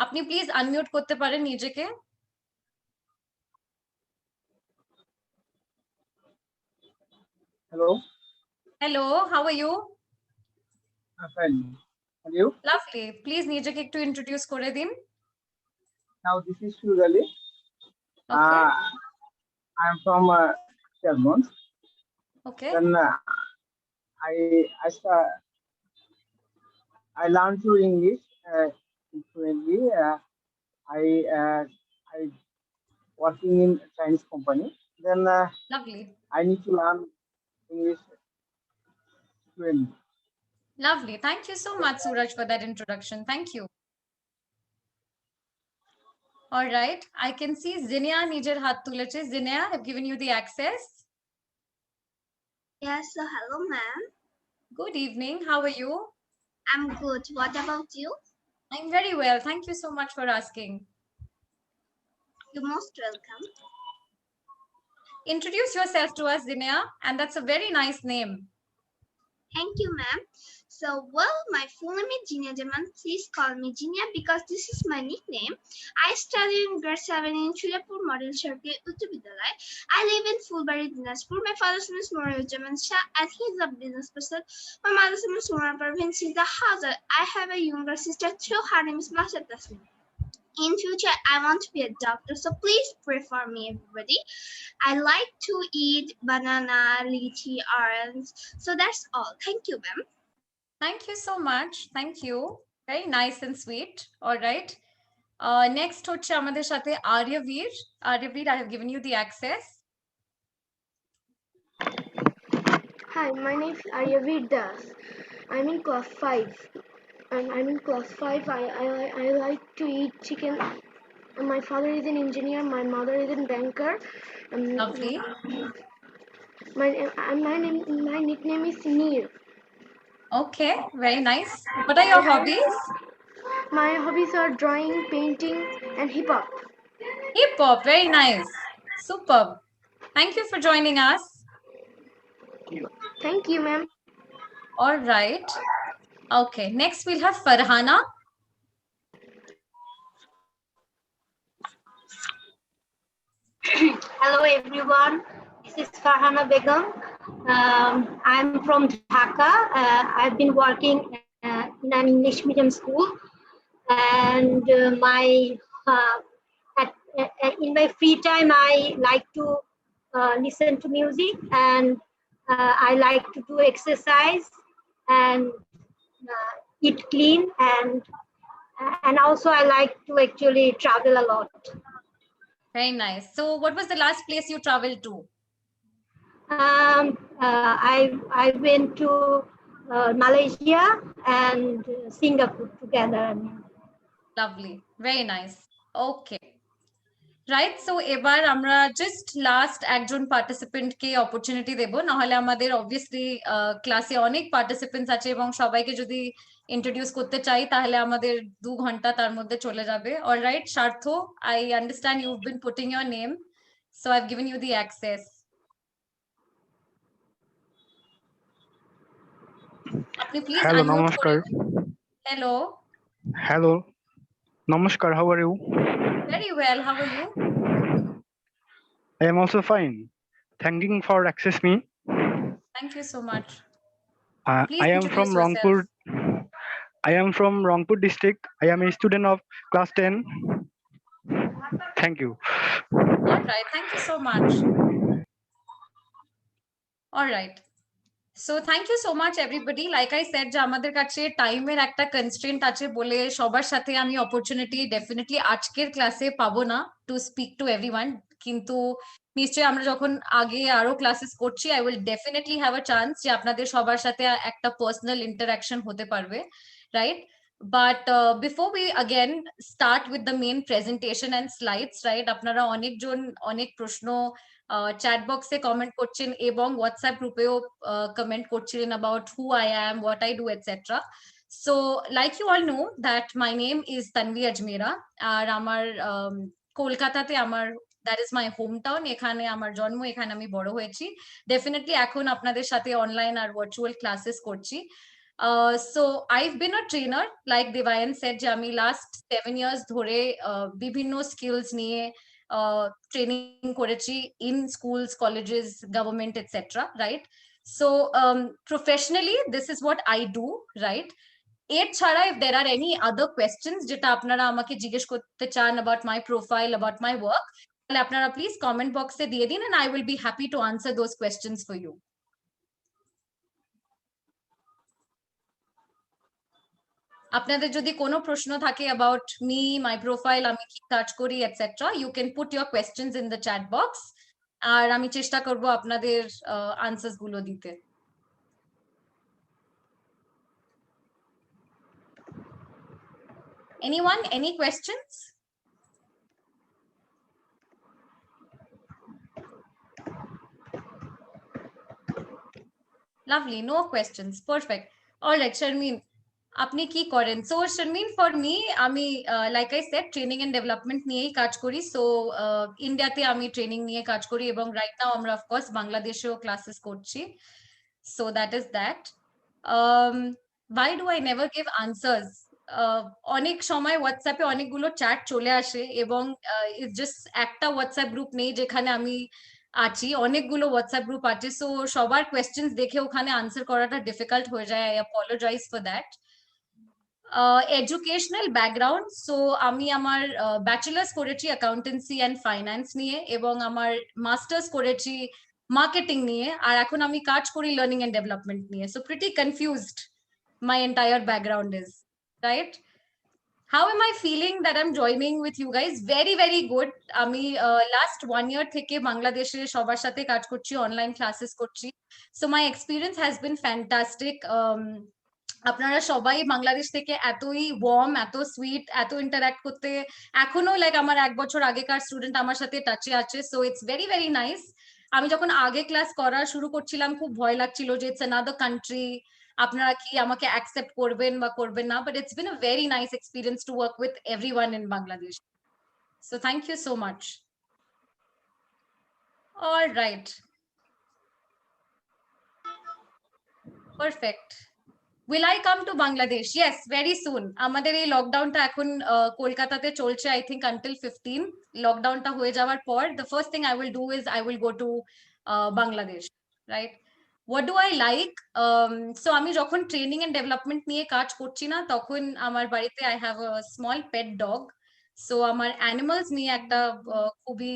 আপনি please unmute করতে পারেন নিজেকে। Hello. Hello, how are you? I'm fine. And you? Lovely. Please নিজেকে একটু ইন্ট্রোডিউস করে দিন। Now this is Shurali. Okay, I'm from Sherman. Okay, Then I learned to English fluently. I working in Chinese company. Then lovely, I need to learn English fluently. Lovely. Thank you so much Suraj for that introduction. Thank you. Alright, I can see Zinia নিজের হাত তুলেছে। Zinia, have given you the access. Yes, so hello, ma'am. Good evening, how are you? I'm good. What about you? I'm very well. Thank you so much for asking. You're most welcome. Introduce yourself to us, Zinia, and that's a very nice name. Thank you, ma'am. So, well, my full name is Jinia Jaman. Please call me Jinia because this is my nickname. I study in grade 7 in Chulapur Model Circle, Uttar Vidyalaya. I live in Fulbari, Dinajpur. My father's name is Murray Jaman Shah, and he's a business person. My mother's name is Murray Parveen. She's a houser. I have a younger sister too. Her name is Masha Tasmin. In future, I want to be a doctor, so please pray for me, everybody. I like to eat banana, lychee, orange. So that's all. Thank you, ma'am. Thank you so much. Thank you. Very nice and sweet. All right. Next হচ্ছে আমাদের সাথে আর্যবীর। আর্যবীর, I have given you the access. Hi, my name is Aryavir Das. I'm in class 5. I'm in class 5. I like to eat chicken. My father is an engineer. My mother is a banker. Lovely. My nickname is Neer. Okay, very nice. What are your hobbies? My hobbies are drawing, painting, and hip hop. Hip hop, very nice. Superb. Thank you for joining us. Thank you, ma'am. All right. Okay, next we'll have Farhana. Hello everyone, this is Farhana Begum. I'm from Dhaka. I've been working in an English medium school, and in my free time I like to listen to music, and I like to do exercise and eat clean, and also I like to actually travel a lot. Very nice. So what was the last place you traveled to? I went to Malaysia and Singapore together. Lovely. Very nice. Okay. Right, so এবার আমরা just last একজন পার্টিসিপেন্টকে opportunity দেব, নাহলে আমাদের obviously ক্লাসে অনেক participants আছে এবং সবাইকে যদি ইন্ট্রোডিউস করতে চাই তাহলে আমাদের 2 ঘন্টা তার মধ্যে চলে যাবে। Alright, Sarth, I understand you been putting your name, so I have given you the access. আপনি প্লিজ Hello, আনমিউট namaskar. করুন। Hello. Hello, namaskar. How are you? Very well. How are you? I am also fine. Thanking for access me. Thank you so much. Please I am from introduce yourself. Rangpur. I am from Rangpur district. I am a student of class 10. Thank you. All right. Thank you so much. All right. So thank you so much everybody. Like I said, যে আমাদের কাছে টাইমের একটা constraint আছে বলে সবার সাথে আমি অপরচুনিটি ডেফিনেটলি আজকের ক্লাসে পাবো না টু স্পিক টু এভরিওয়ান, কিন্তু নিশ্চয়ই আমরা যখন আগে আরো ক্লাসেস করছি I will definitely have a chance যে আপনাদের সবার সাথে একটা পার্সোনাল ইন্টারাকশন হতে পারবে, right? But before we again start with the main presentation and slides, right, আপনারা অনেকজন অনেক প্রশ্ন চ্যাট বক্সে কমেন্ট করছেন এবং হোয়াটসঅ্যাপ গ্রুপেও কমেন্ট করছিলেন about who I am, what I do, etc. So like you all know that my name is Tanvi Ajmera, আর আমার কলকাতাতে আমার that is my hometown, এখানে আমার জন্ম, এখানে আমি বড় হয়েছি। ডেফিনেটলি এখন আপনাদের সাথে অনলাইন আর ভার্চুয়াল ক্লাসেস করছি। So I've been a trainer, like Devayan said, যে আমি last 7 years ধরে বিভিন্ন skills নিয়ে training করেছি in schools, colleges, government, etc. Right? So professionally, this is what I do, right? এর ছাড়া if there are any other questions যেটা আপনারা আমাকে জিজ্ঞেস করতে চান about my profile, about my work, তাহলে আপনারা please comment box এ দিয়ে দিন and I will be happy to answer those questions for you. আপনাদের যদি কোনো প্রশ্ন থাকে about me, my profile, আমি কি কাজ করি, etc., you can put your questions in the chat box আর আমি চেষ্টা করব আপনাদের answers গুলো দিতে. Anyone, any questions? Lovely, no questions. Perfect. All right, Sharmeen, আপনি কি করেন? So Sharmeen, for me, আমি like I said, training and development নিয়েই কাজ করি. So ইন্ডিয়াতে আমি ট্রেনিং নিয়ে কাজ করি এবং right now আমরা of course বাংলাদেশেও ক্লাসেস করছি. So that is that. Why do I never give answers? অনেক সময় হোয়াটসঅ্যাপে অনেকগুলো চ্যাট চলে আসে এবং জাস্ট একটা হোয়াটসঅ্যাপ গ্রুপ নেই যেখানে আমি আছি, অনেকগুলো হোয়াটসঅ্যাপ গ্রুপ আছে, সো সবার কোয়েশ্চেন্স দেখে ওখানে আনসার করাটা ডিফিকাল্ট হয়ে যায়. I apologize for that. Educational background, so আমি আমার ব্যাচেলার্স করেছি অ্যাকাউন্টেন্সি অ্যান্ড ফাইন্যান্স নিয়ে এবং আমার মাস্টার্স করেছি মার্কেটিং নিয়ে আর এখন আমি কাজ করি লার্নিং এন্ড ডেভেলপমেন্ট নিয়ে. So pretty confused my entire background is, right? How am I feeling that I'm joining with you guys? Very, very good. আমি last 1 year থেকে বাংলাদেশে সবার সাথে কাজ করছি, অনলাইন ক্লাসেস করছি. So my experience has been fantastic. আপনারা সবাই বাংলাদেশ থেকে এতই ওয়ার্ম, এত সুইট, এত ইন্টারঅ্যাক্ট করতে এখনো লাইক আমার 1 বছর আগেকার স্টুডেন্ট আমার সাথে টাচে আছে. So it's very very nice. আমি যখন আগে ক্লাস করা শুরু করছিলাম খুব ভয় লাগছিল যে ইটস অ্যানাদার কান্ট্রি, আপনারা কি আমাকে অ্যাকসেপ্ট করবেন বা করবেন না, but it's been a very nice experience to work with everyone in Bangladesh. So thank you so much. All right, perfect. Will I come to Bangladesh? Yes, very soon. আমাদের এই লকডাউনটা এখন কলকাতাতে চলছে, I think until 15. লকডাউনটা হয়ে যাওয়ার পর the first thing I will do is I will go to Bangladesh, right? What do I like? So আমি যখন ট্রেনিং এন্ড ডেভেলপমেন্ট নিয়ে কাজ করছি না তখন আমার বাড়িতে I have a small pet dog. So আমার অ্যানিমালস নিয়ে একটা খুবই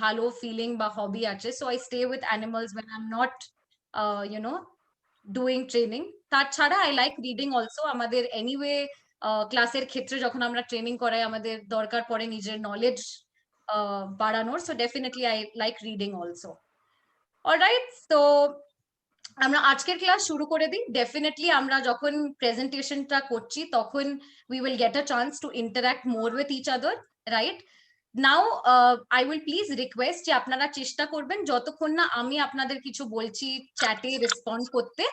ভালো ফিলিং বা হবি আছে. So I stay with animals when I'm not you know doing training. তাছাড়া আই লাইক রিডিং অলসো. আমাদের এনিওয়ে ক্লাসের ক্ষেত্রে যখন আমরা ট্রেনিং করাই আমাদের দরকার পড়ে নিজের নলেজ বাড়ানোর. So definitely I like reading also. Alright, so আমরা আজকের ক্লাস শুরু করে দিই. ডেফিনেটলি আমরা যখন প্রেজেন্টেশনটা করছি তখন we will get a chance to interact more with each other, right? Now I will please request যে আপনারা চেষ্টা করবেন যতক্ষণ না আমি আপনাদের কিছু বলছি চ্যাটে রেসপন্ড করতে,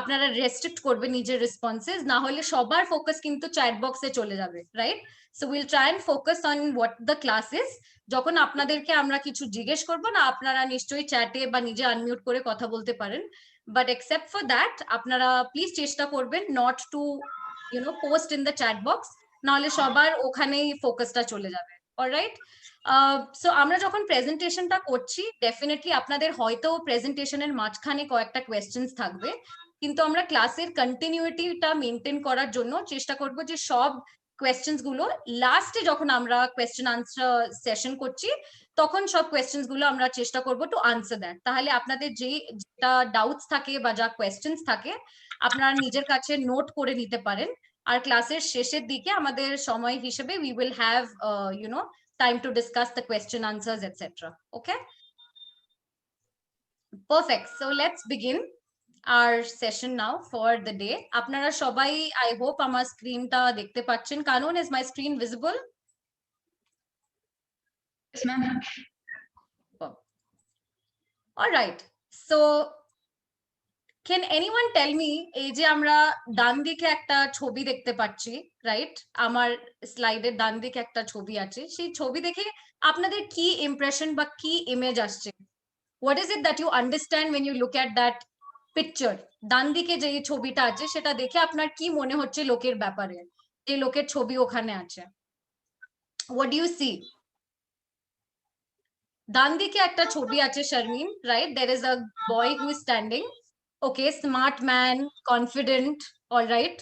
আপনারা রেস্ট্রিক্ট করবেন নিজের রেসপন্সেস, না হলে সবার ফোকাস কিন্তু চ্যাট বক্সে চলে যাবে, right? So will try and focus on what the class is. যখন আপনাদেরকে আমরা কিছু জিজ্ঞেস করবো না আপনারা নিশ্চয়ই চ্যাটে বা নিজে আনমিউট করে কথা বলতে পারেন, বাট এক্সেপ্ট ফর দ্যাট আপনারা প্লিজ চেষ্টা করবেন not to post in the chat box, নাহলে সবার ওখানেই ফোকাসটা চলে যাবে. অলরাইট, সো আমরা যখন প্রেজেন্টেশনটা করছি ডেফিনেটলি আপনাদের হয়তো প্রেজেন্টেশনের মাঝখানে কয়েকটা কোয়েশ্চেন্স থাকবে, কিন্তু আমরা ক্লাসের কন্টিনিউটিটা মেনটেন করার জন্য চেষ্টা করব যে সব কোয়েশ্চেন্স গুলো লাস্টে যখন আমরা কোয়েশ্চেন আনসার সেশন করছি তখন সব কোয়েশ্চেন্স গুলো আমরা চেষ্টা করব টু আনসার দ্যাট. তাহলে আপনাদের যেটা ডাউটস থাকে বা যা কোয়েশ্চেন্স থাকে আপনারা নিজের কাছে নোট করে নিতে পারেন, আর ক্লাসের শেষের দিকে আমাদের সময় হিসেবে we will have time to discuss the question answers etc. Okay, perfect. So let's begin our session now for the day. আপনারা সবাই I hope আমার স্ক্রিনটা দেখতে পাচ্ছেন. কানুন, is my screen visible? Yes, ma'am. All right, so can anyone tell me এই যে আমরা ডান দিকে একটা ছবি দেখতে পাচ্ছি, রাইট? আমার স্লাইডের ডান দিকে একটা ছবি আছে, সেই ছবি দেখে আপনাদের কি ইমপ্রেশন বা কি ইমেজ আসছে? What is it that you understand when you look at that picture, ডান দিকে যে ছবিটা আছে সেটা দেখে আপনার কি মনে হচ্ছে লোকের ব্যাপারে, যে লোকের ছবি ওখানে আছে? What do you see? ডান দিকে একটা ছবি আছে Sharmin, right? There is a boy who is standing. Okay, smart man, confident, all right.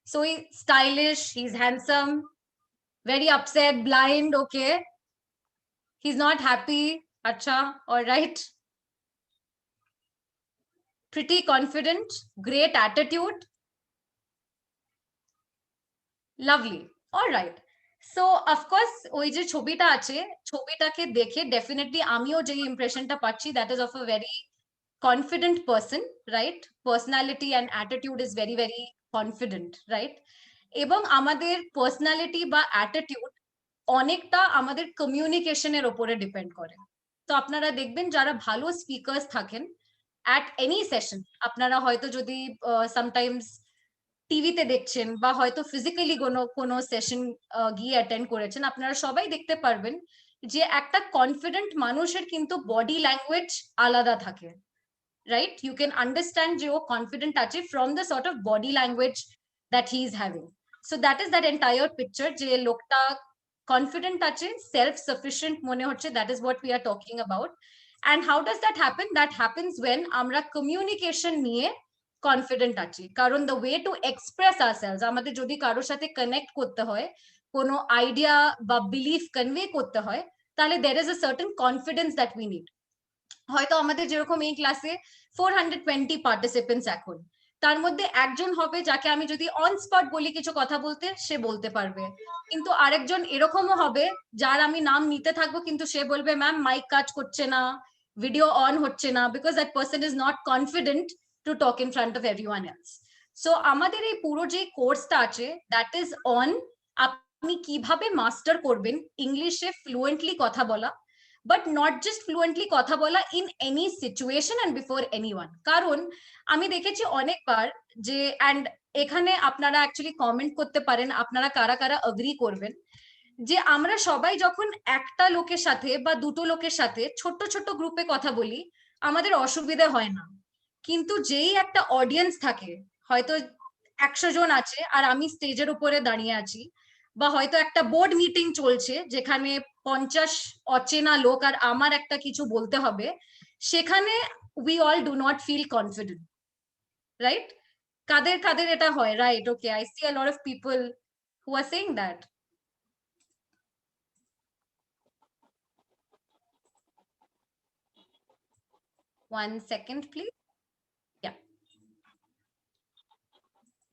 So he's stylish, he's handsome, very upset, blind, okay. He's not happy, acha, all right. Pretty confident, great attitude. Lovely, all right. So of course ওই যে ছবিটা আছে, ছবিটাকে দেখে definitely আমিও যে ইমপ্রেশনটা পাচ্ছি, that is of a very confident person, right? Personality and attitude is very very confident, right? এবং আমাদের পার্সোনালিটি বা অ্যাটিটিউড অনেকটা আমাদের কমিউনিকেশনের উপরে ডিপেন্ড করে। তো আপনারা দেখবেন যারা ভালো স্পিকার্স থাকেন অ্যাট এনি সেশন, আপনারা হয়তো যদি সামটাইমস টিভিতে দেখছেন বা হয়তো ফিজিক্যালি কোনো সেশন গিয়ে অ্যাটেন্ড করেছেন, আপনারা সবাই দেখতে পারবেন যে একটা কনফিডেন্ট মানুষের কিন্তু বডি ল্যাঙ্গুয়েজ আলাদা থাকে, right? You can understand যে ও কনফিডেন্ট আছে from the sort of body language that he is having. So that is that entire picture, যে লোকটা কনফিডেন্ট আছে, সেলফ সাফিসিয়েন্ট মনে হচ্ছে, that is what we are talking about. And how does that happen? That happens when আমরা communication নিয়ে confident আছি, কারণ the way to express ourselves, আমাদের যদি কারোর সাথে কানেক্ট করতে হয়, কোনো আইডিয়া বা বিলিফ কনভে করতে হয়, তাহলে there is a certain confidence that we need. হয়তো আমাদের যেরকম এই ক্লাসে 420 পার্টিসিপেন্টস এখন, তার মধ্যে একজন হবে যাকে আমি যদি অন স্পট বলি কিছু কথা বলতে, সে বলতে পারবে, কিন্তু আরেকজন এরকমও হবে যার আমি নাম নিতে থাকবো কিন্তু সে বলবে ম্যাম মাইক কাজ করছে না, ভিডিও অন হচ্ছে না, because that person is not confident to talk in front of everyone else. So আমাদের এই পুরো যে কোর্সটা আছে দ্যাট ইজ অন আপনি কিভাবে মাস্টার করবেন ইংলিশে ফ্লুয়েন্টলি কথা বলা, বাট নট জাস্ট ফ্লুয়েন্টলি কথা বলা in any situation and before anyone. কারণ আমি দেখেছি অনেকবার যে, অ্যান্ড এখানে আপনারা অ্যাকচুয়ালি কমেন্ট করতে পারেন আপনারা কারা কারা এগ্রি করবেন, যে আমরা সবাই যখন একটা লোকের সাথে বা দুটো লোকের সাথে ছোট্ট ছোট্ট গ্রুপে কথা বলি আমাদের অসুবিধা হয় না, কিন্তু যেই একটা অডিয়েন্স থাকে, হয়তো 100 জন আছে আর আমি স্টেজের উপরে দাঁড়িয়ে আছি, বা হয়তো একটা বোর্ড মিটিং চলছে যেখানে 50 অচেনা লোক আর আমার একটা কিছু বলতে হবে, সেখানে we all do not feel confident, right? কাদের কাদের এটা হয়, right? Okay, I see a lot of people who are saying that. One second, please. Yeah.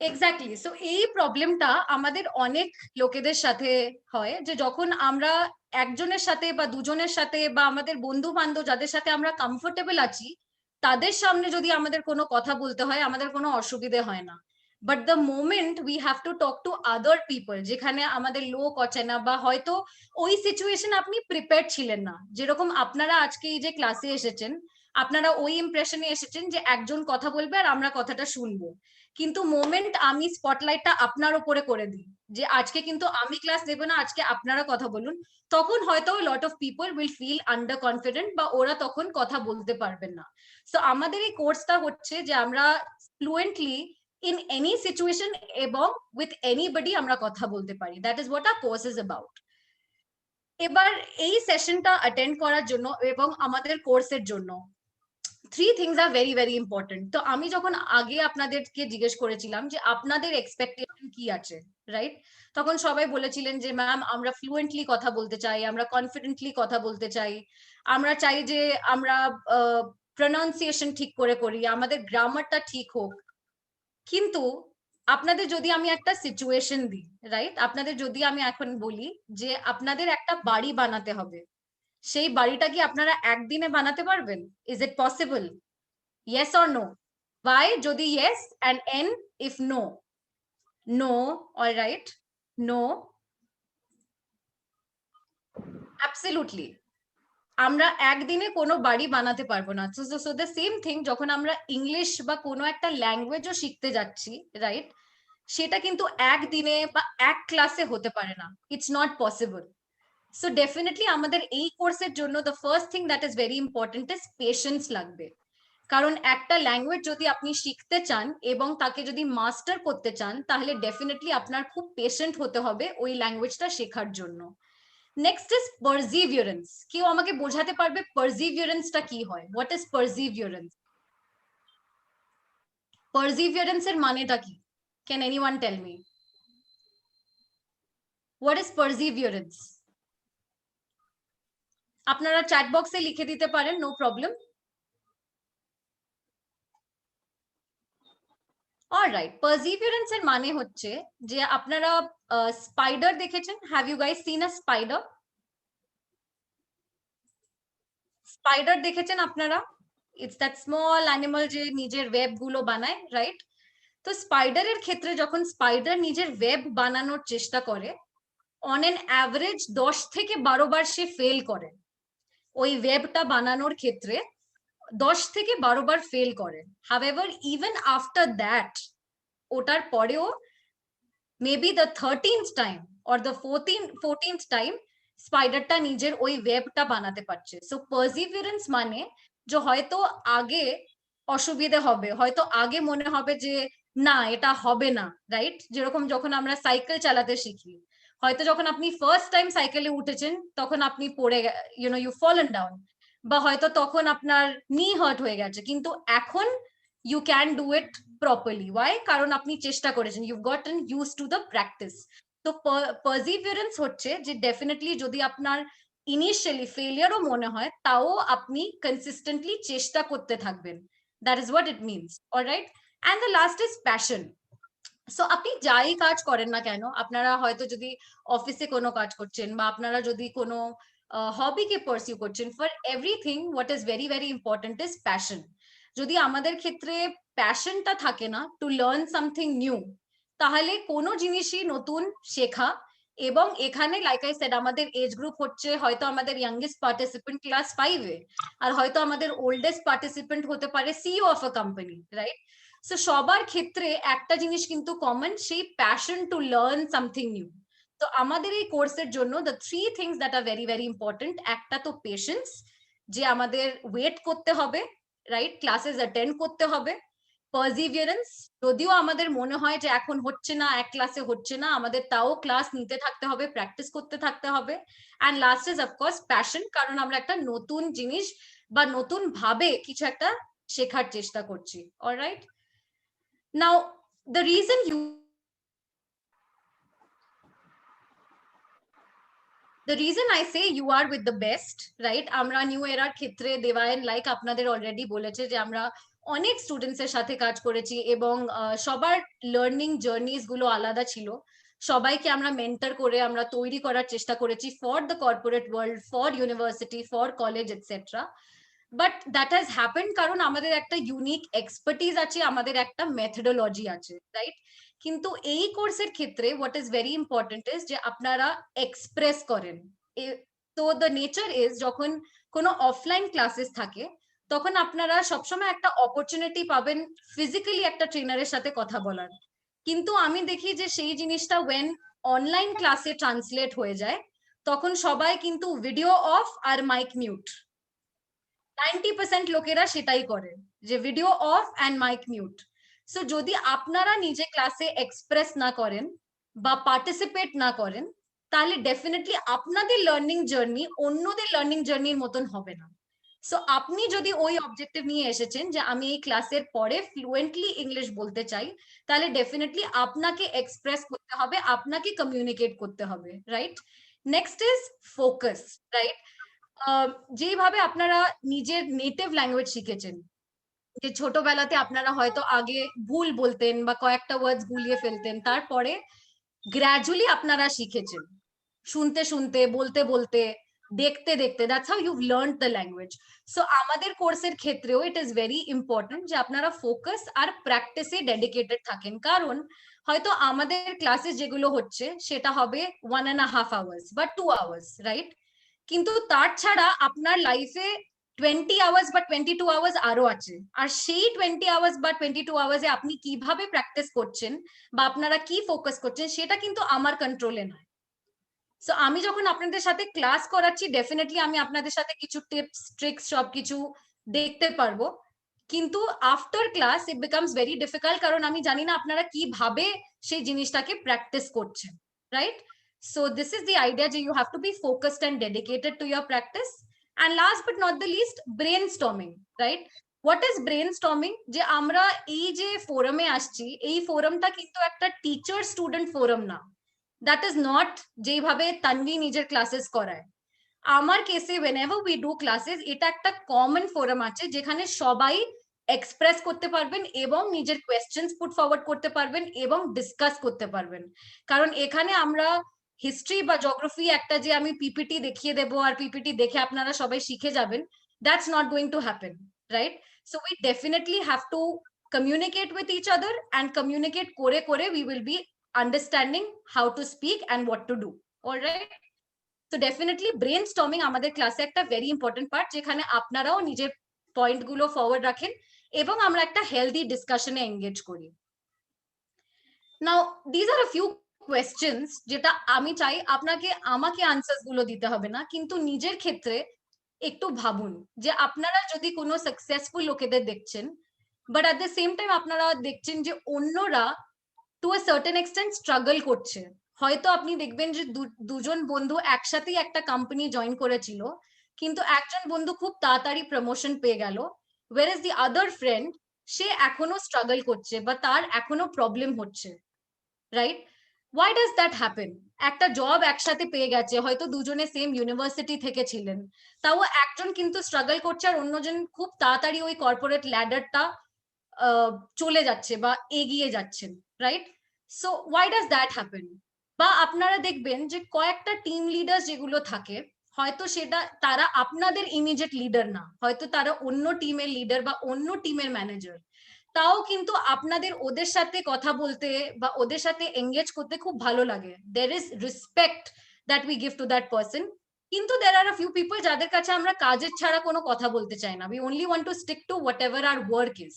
Exactly. So এই প্রবলেমটা আমাদের অনেক লোকেদের সাথে হয়, যে যখন আমরা একজনের সাথে বা দুজনের সাথে বা আমাদের বন্ধু বান্ধব যাদের সাথে আমরা কমফোর্টেবল আছি তাদের সামনে যদি আমাদের কোনো কথা বলতে হয় আমাদের কোনো অসুবিধে হয় না, but the moment we have to talk to other people, যেখানে আমাদের লোক অচেনা বা হয়তো ওই সিচুয়েশন আপনি প্রিপেয়ার ছিলেন না, যেরকম আপনারা আজকে এই যে ক্লাসে এসেছেন আপনারা ওই ইমপ্রেশনে এসেছেন যে একজন কথা বলবে আর আমরা কথাটা শুনবো, কিন্তু মোমেন্ট আমি স্পটলাইটটা আপনার উপরে করে দিই যে আজকে কিন্তু আমি ক্লাস দেব না, আজকে আপনারা কথা বলুন, তখন হয়তো lot of people will feel under confident বা ওরা তখন কথা বলতে পারবেন না। সো আমাদের এই কোর্সটা হচ্ছে যে আমরা ফ্লুয়েন্টলি ইন এনি সিচুয়েশন এবং উইথ এনিবডি আমরা কথা বলতে পারি, that is what hour course is about. এবার এই সেশনটা অ্যাটেন্ড করার জন্য এবং আমাদের কোর্সের জন্য 3 things are very very important. তো আমি যখন আগে আপনাদেরকে জিজ্ঞেস করেছিলাম যে আপনাদের এক্সপেকটেশন কি আছে, রাইট, তখন সবাই বলেছিলেন যে ম্যাম আমরা ফ্লুয়েন্টলি কথা বলতে চাই, আমরা কনফিডেন্টলি কথা বলতে চাই, আমরা চাই যে আমরা প্রনাউন্সিয়েশন ঠিক করে করি, আমাদের গ্রামারটা ঠিক হোক। কিন্তু আপনাদের যদি আমি একটা সিচুয়েশন দিই, রাইট, আপনাদের যদি আমি এখন বলি যে আপনাদের একটা বাড়ি বানাতে হবে, সেই বাড়িটা কি আপনারা একদিনে বানাতে পারবেন? Is it possible? Yes or no? Why? যদি yes and n if no. No, all right. No. Absolutely. আমরা একদিনে কোনো বাড়ি বানাতে পারবো না। সো দ্য সেম থিং, যখন আমরা ইংলিশ বা কোনো একটা ল্যাঙ্গুয়েজও শিখতে যাচ্ছি, রাইট, সেটা কিন্তু একদিনে বা এক ক্লাসে হতে পারে না। It's not possible. So definitely আমাদের এই কোর্সের জন্য the first thing that is very important is patience লাগবে। কারণ একটা ল্যাঙ্গুয়েজ যদি আপনি শিখতে চান এবং তাকে যদি মাস্টার করতে চান তাহলে ডেফিনেটলি আপনার খুব পেশেন্ট হতে হবে ওই ল্যাঙ্গুয়েজটা শেখার জন্য। Next is perseverance. কেউ আমাকে বোঝাতে পারবে পারজিভিয়ারেন্সটা কি হয়? What is পারজিভিয়ারেন্স? পারজিভিয়ারেন্স এর মানেটা কি? Can anyone tell me? What is perseverance? আপনারা চ্যাট বক্সে লিখে দিতে পারেন, নো প্রবলেম। অলরাইট, পারজিভিয়ারেন্স এর মানে হচ্ছে যে আপনারা স্পাইডার দেখেছেন? Have you guys seen a spider? Spider দেখেছেন আপনারা? ইটস দ্যাট স্মল অ্যানিমাল যে নিজের ওয়েব গুলো বানায়, রাইট? তো স্পাইডারের ক্ষেত্রে যখন স্পাইডার নিজের ওয়েব বানানোর চেষ্টা করে, অন এন অ্যাভারেজ 10 থেকে 12 বার সে ফেল করে। ওই ওয়েবটা বানানোর ক্ষেত্রে 10 থেকে 12 বার ফেল করে। হাউএভার ইভেন আফটার দ্যাট, ওটার পরেও maybe the 13th time or the 14th time স্পাইডারটা নিজের ওই ওয়েবটা বানাতে পারছে। সো পারজিভিয়ারেন্স মানে যে হয়তো আগে অসুবিধে হবে, হয়তো আগে মনে হবে যে না এটা হবে না, রাইট? যেরকম যখন আমরা সাইকেল চালাতে শিখি, হয়তো যখন আপনি ফার্স্ট টাইম সাইকেলে উঠেছেন তখন আপনি পড়ে ইউ ফলেন ডাউন, বা হয়তো তখন আপনার নি হার্ট হয়ে গেছে, কিন্তু এখন you can do it properly. Why? কারণ আপনি চেষ্টা করেছেন, you gotten use to the practice. তো পারজিভিয়ারেন্স হচ্ছে যে ডেফিনেটলি যদি আপনার ইনিশিয়ালি ফেলিয়ারও মনে হয় তাও আপনি কনসিস্টেন্টলি চেষ্টা করতে থাকবেন। That is what it means. Alright, and the last is passion. So আপনি যাই কাজ করেন না কেন, আপনারা হয়তো যদি অফিসে কোনো কাজ করছেন বা আপনারা যদি কোনো হবিকে পারসিউ করছেন, for everything what is very very important is passion. যদি আমাদের ক্ষেত্রে প্যাশনটা থাকে না টু লার্ন সামথিং নিউ, তাহলে কোনো জিনিসই নতুন শেখা, এবং এখানে লাইক আই সেড আমাদের এজ গ্রুপ হচ্ছে হয়তো আমাদের ইয়াংগেস্ট পার্টিসিপেন্ট ক্লাস 5 এ, আর হয়তো আমাদের ওল্ডেস্ট পার্টিসিপেন্ট হতে পারে CEO of a company, right? So সবার ক্ষেত্রে একটা জিনিস কিন্তু কমন, সেই passion to learn something new. তো আমাদের এই কোর্সের জন্য the 3 things that are very very important, একটা তো পেশেন্স, যে আমাদের ওয়েট করতে হবে, রাইট? ক্লাসেস অ্যাটেন্ড করতে হবে। পারজিভিয়ারেন্স, যদিও আমাদের মনে হয় যে এখন হচ্ছে না, এক ক্লাসে হচ্ছে না, আমাদের তাও ক্লাস নিতে থাকতে হবে, প্র্যাকটিস করতে থাকতে হবে। And last is of course passion, কারণ আমরা একটা নতুন জিনিস বা নতুন ভাবে কিছু একটা শেখার চেষ্টা করছি। Alright, now the reason I say you are with the best, right? আমরা নিউ এরার ক্ষেত্রে দেবায়ন লাইক আপনাদের অলরেডি বলেছে যে আমরা অনেক স্টুডেন্টস এর সাথে কাজ করেছি এবং সবার লার্নিং জার্নিস গুলো আলাদা ছিল। সবাইকে আমরা মেন্টর করে আমরা তৈরি করার চেষ্টা করেছি for the corporate world, for university, for college etcetera. But that has happened কারণ আমাদের একটা ইউনিক এক্সপার্টিজ আছে, আমাদের একটা মেথডোলজি আছে, রাইট? কিন্তু এই কোর্সের ক্ষেত্রে what is very important is যে আপনারা এক্সপ্রেস করেন। তো দ্য নেচার ইজ যখন কোনো অফলাইন ক্লাসেস থাকে তখন আপনারা সবসময় একটা অপরচুনিটি পাবেন ফিজিক্যালি একটা ট্রেনারের সাথে কথা বলার, কিন্তু আমি দেখি যে সেই জিনিসটা ওয়েন অনলাইন ক্লাসে ট্রান্সলেট হয়ে যায় তখন সবাই কিন্তু ভিডিও অফ আর মাইক মিউট। 90% লোকেরা সেটাই করে, যে video off and mic mute. So যদি আপনারা নিজে ক্লাসে এক্সপ্রেস না করেন বা পার্টিসিপেট না করেন তাহলে ডেফিনেটলি আপনাদের লার্নিং জার্নি অন্যদের লার্নিং জার্নির মতন হবে না। সো আপনি যদি ওই অবজেক্টিভ নিয়ে এসেছেন যে আমি এই ক্লাসের পরে ফ্লুয়েন্টলি ইংলিশ বলতে চাই, তাহলে ডেফিনেটলি আপনাকে এক্সপ্রেস করতে হবে, আপনাকে কমিউনিকেট করতে হবে, right? Next is focus, right? যেভাবে আপনারা নিজের নেটিভ ল্যাঙ্গুয়েজ শিখেছেন, যে ছোটবেলাতে আপনারা হয়তো আগে ভুল বলতেন বা কয়েকটা ওয়ার্ডস গুলিয়ে ফেলতেন, তারপরে গ্র্যাজুয়ালি আপনারা শিখেছেন শুনতে শুনতে, বলতে বলতে, দেখতে দেখতে। That's how you learned the language. So আমাদের কোর্সের ক্ষেত্রেও ইট ইজ ভেরি ইম্পর্টেন্ট যে আপনারা ফোকাস আর প্র্যাকটিসে ডেডিকেটেড থাকেন, কারণ হয়তো আমাদের ক্লাসেস যেগুলো হচ্ছে সেটা হবে 1.5 hours বা 2 hours, রাইট? কিন্তু তার ছাড়া আপনার লাইফে 20 আওয়ার্স বা 22 আওয়ার্স আরো আছে, আর সেই 20 আওয়ার্স বা 22 আওয়ার্সে আপনি কিভাবে প্র্যাকটিস করছেন বা আপনারা কি ফোকাস করছেন সেটা কিন্তু আমার কন্ট্রোলে নয়। সো আমি যখন আপনাদের সাথে ক্লাস করাচ্ছি ডেফিনেটলি আমি আপনাদের সাথে কিছু টিপস ট্রিক্স সবকিছু দেখতে পারবো, কিন্তু আফটার ক্লাস ইট বিকামস ভেরি ডিফিকাল্ট, কারণ আমি জানি না আপনারা কিভাবে সেই জিনিসটাকে প্র্যাকটিস করছেন, right? So this is the idea যে you have to be focused and dedicated to your practice. And last but not the least, brain storming, right? What is brain storming? যে আমরা এই যে ফোরামে আসছি, এই ফোরামটা কিন্তু একটা টিচার স্টুডেন্ট ফোরাম না। দ্যাট ইজ নট যেইভাবে তানভি নিজের ক্লাসেস করায়। আমার কেসে whenever we do classes, এটা একটা কমন ফোরাম আছে যেখানে সবাই এক্সপ্রেস করতে পারবেন এবং নিজের কোয়েশ্চেন্স পুট ফরওয়ার্ড করতে পারবেন এবং ডিসকাস করতে পারবেন। কারণ এখানে আমরা হিস্ট্রি বা জিওগ্রাফি একটা যে আমি পিপিটি দেখিয়ে দেবো আর পিপিটি দেখে আপনারা সবাই শিখে যাবেন, that's not going to happen, right? So we definitely have to communicate with each other, and communicate করে করে we will be understanding how to speak and what to do, alright? তো ডেফিনেটলি ব্রেন স্টর্মিং আমাদের ক্লাসে একটা very important part, যেখানে আপনারাও নিজের point গুলো ফরওয়ার্ড রাখেন এবং আমরা একটা হেলদি ডিসকাশনে এঙ্গেজ করি। Now this are a few questions যেটা আমি চাই আপনাকে আমাকে আনসার্স গুলো দিতে হবে না, কিন্তু নিজের ক্ষেত্রে একটু ভাবুন যে আপনারা যদি কোনো সাকসেসফুল লোকেদের দেখছেন, but at the same time আপনারা দেখছেন যে অন্যরা to a certain extent struggle করছে। হয়তো আপনি দেখবেন যে দুজন বন্ধু একসাথেই একটা কোম্পানি জয়েন করেছিল, কিন্তু একজন বন্ধু খুব তাড়াতাড়ি প্রমোশন পেয়ে গেল, whereas the other friend সে এখনো স্ট্রাগল করছে বা তার এখনো প্রবলেম হচ্ছে, right? why does that happen? একটা জব একসাথে পেয়ে গেছে, হয়তো দুজনে সেম ইউনিভার্সিটি থেকে ছিলেন, তাও একজন কিন্তু স্ট্রাগল করছে আর অন্যজন খুব তাড়াতাড়ি ওই কর্পোরেট ল্যাডারটা চলে যাচ্ছে বা এগিয়ে যাচ্ছেন, right? So why does that happen? বা আপনারা দেখবেন যে কয়েকটা টিম লিডার যেগুলো থাকে, হয়তো সেটা তারা আপনাদের ইমিডিয়েট লিডার না, হয়তো তারা অন্য টিমের লিডার বা অন্য টিমের ম্যানেজার, তাও কিন্তু আপনাদের ওদের সাথে কথা বলতে বা ওদের সাথে এঙ্গেজ করতে খুব ভালো লাগে। There is respect that we give to that person. কিন্তু there R a few people যাদের কাছে আমরা কাজের ছাড়া কোনো কথা বলতে চাই না, we only want to stick to whatever our work is,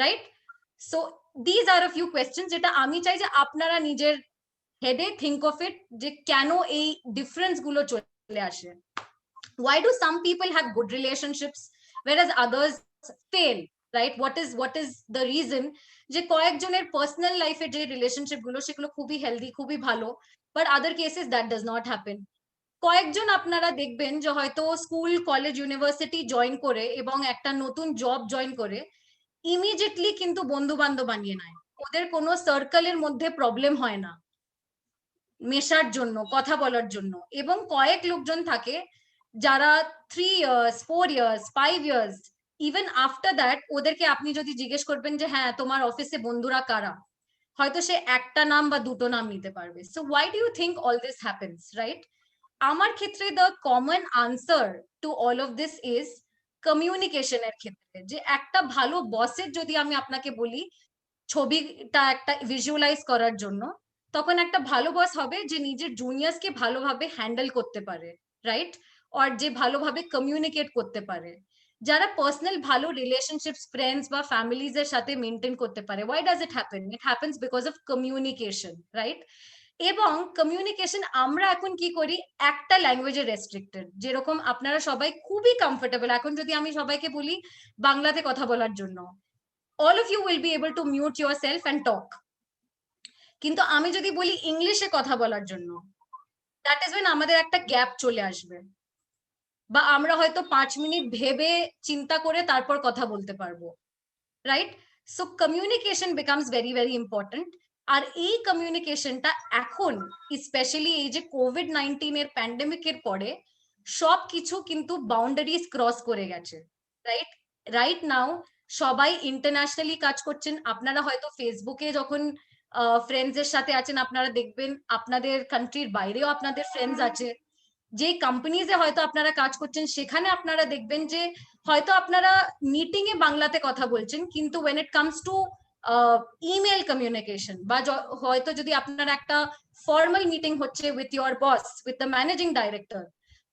right? So these are a few question যেটা আমি চাই যে আপনারা নিজের হেডে থিঙ্ক অফ ইট, যে কেন এই ডিফারেন্স গুলো চলে আসে। Why do some people have good relationships whereas others fail, right? What is the reason যে কয়েকজনের পার্সোনাল লাইফে যে রিলেশনশিপ গুলো সেগুলো খুবই হেলদি, খুবই ভালো, but other cases that does not happen. কয়েকজন আপনারা দেখবেন যে হয়তো স্কুল, কলেজ, ইউনিভার্সিটি জয়েন করে এবং একটা নতুন জব জয়েন করে ইমিডিয়েটলি কিন্তু বন্ধু বান্ধব বানিয়ে নেয়, ওদের কোনো সার্কেলের মধ্যে প্রবলেম হয় না মেশার জন্য, কথা বলার জন্য। এবং কয়েক লোকজন থাকে যারা 3 years 4 years 5 years even after that ওদেরকে আপনি যদি জিজ্ঞেস করবেন যে হ্যাঁ তোমার অফিসে বন্ধুরা কারা, হয়তো সে একটা নাম বা দুটো নাম নিতে পারবে। So why do you think all this happens, right? আমার ক্ষেত্রে the common answer to all of this is কমিউনিকেশনের ক্ষেত্রে। যে একটা ভালো বসের যদি আমি আপনাকে বলি ছবিটা একটা ভিজুয়ালাইজ করার জন্য, তখন একটা ভালো বস হবে যে নিজের জুনিয়র্সকে ভালোভাবে হ্যান্ডেল করতে পারে, রাইট? আর যে ভালোভাবে কমিউনিকেট করতে পারে, যারা পার্সোনাল ভালো রিলেশনশিপস, ফ্রেন্ডস বা ফ্যামিলিজ এর সাথে মেনটেন করতে পারে। Why does it happen? It happens because of communication, right? এবং কমিউনিকেশন আমরা এখন কি করি, একটা ল্যাঙ্গুয়েজে রেস্ট্রিক্টেড। যেরকম আপনারা সবাই খুবই কমফোর্টেবল, এখন যদি আমি সবাইকে বলি বাংলাতে কথা বলার জন্য, all of you will be able to mute yourself and talk. কিন্তু আমি যদি বলি ইংলিশে কথা বলার জন্য, that is when আমাদের একটা গ্যাপ চলে আসবে, বা আমরা হয়তো 5 মিনিট ভেবে চিন্তা করে তারপর কথা বলতে পারবো, right? So communication becomes very very important. আর এই কমিউনিকেশনটা এখন স্পেশালি এই যে কোভিড-19 এর প্যান্ডেমিকের পরে সবকিছু কিন্তু বাউন্ডারিজ ক্রস করে গেছে, রাইট? রাইট নাও সবাই ইন্টারন্যাশনালি কাজ করছেন। আপনারা হয়তো ফেসবুকে যখন ফ্রেন্ডস এর সাথে আছেন, আপনারা দেখবেন আপনাদের কান্ট্রির বাইরেও আপনাদের ফ্রেন্ডস আছে। যে কোম্পানিজে হয়তো আপনারা কাজ করছেন সেখানে আপনারা দেখবেন যে হয়তো আপনারা মিটিং এ বাংলাতে কথা বলছেন, কিন্তু when it comes to email communication বা হয়তো যদি আপনার একটা ফর্মাল মিটিং হচ্ছে with your boss, with the managing director,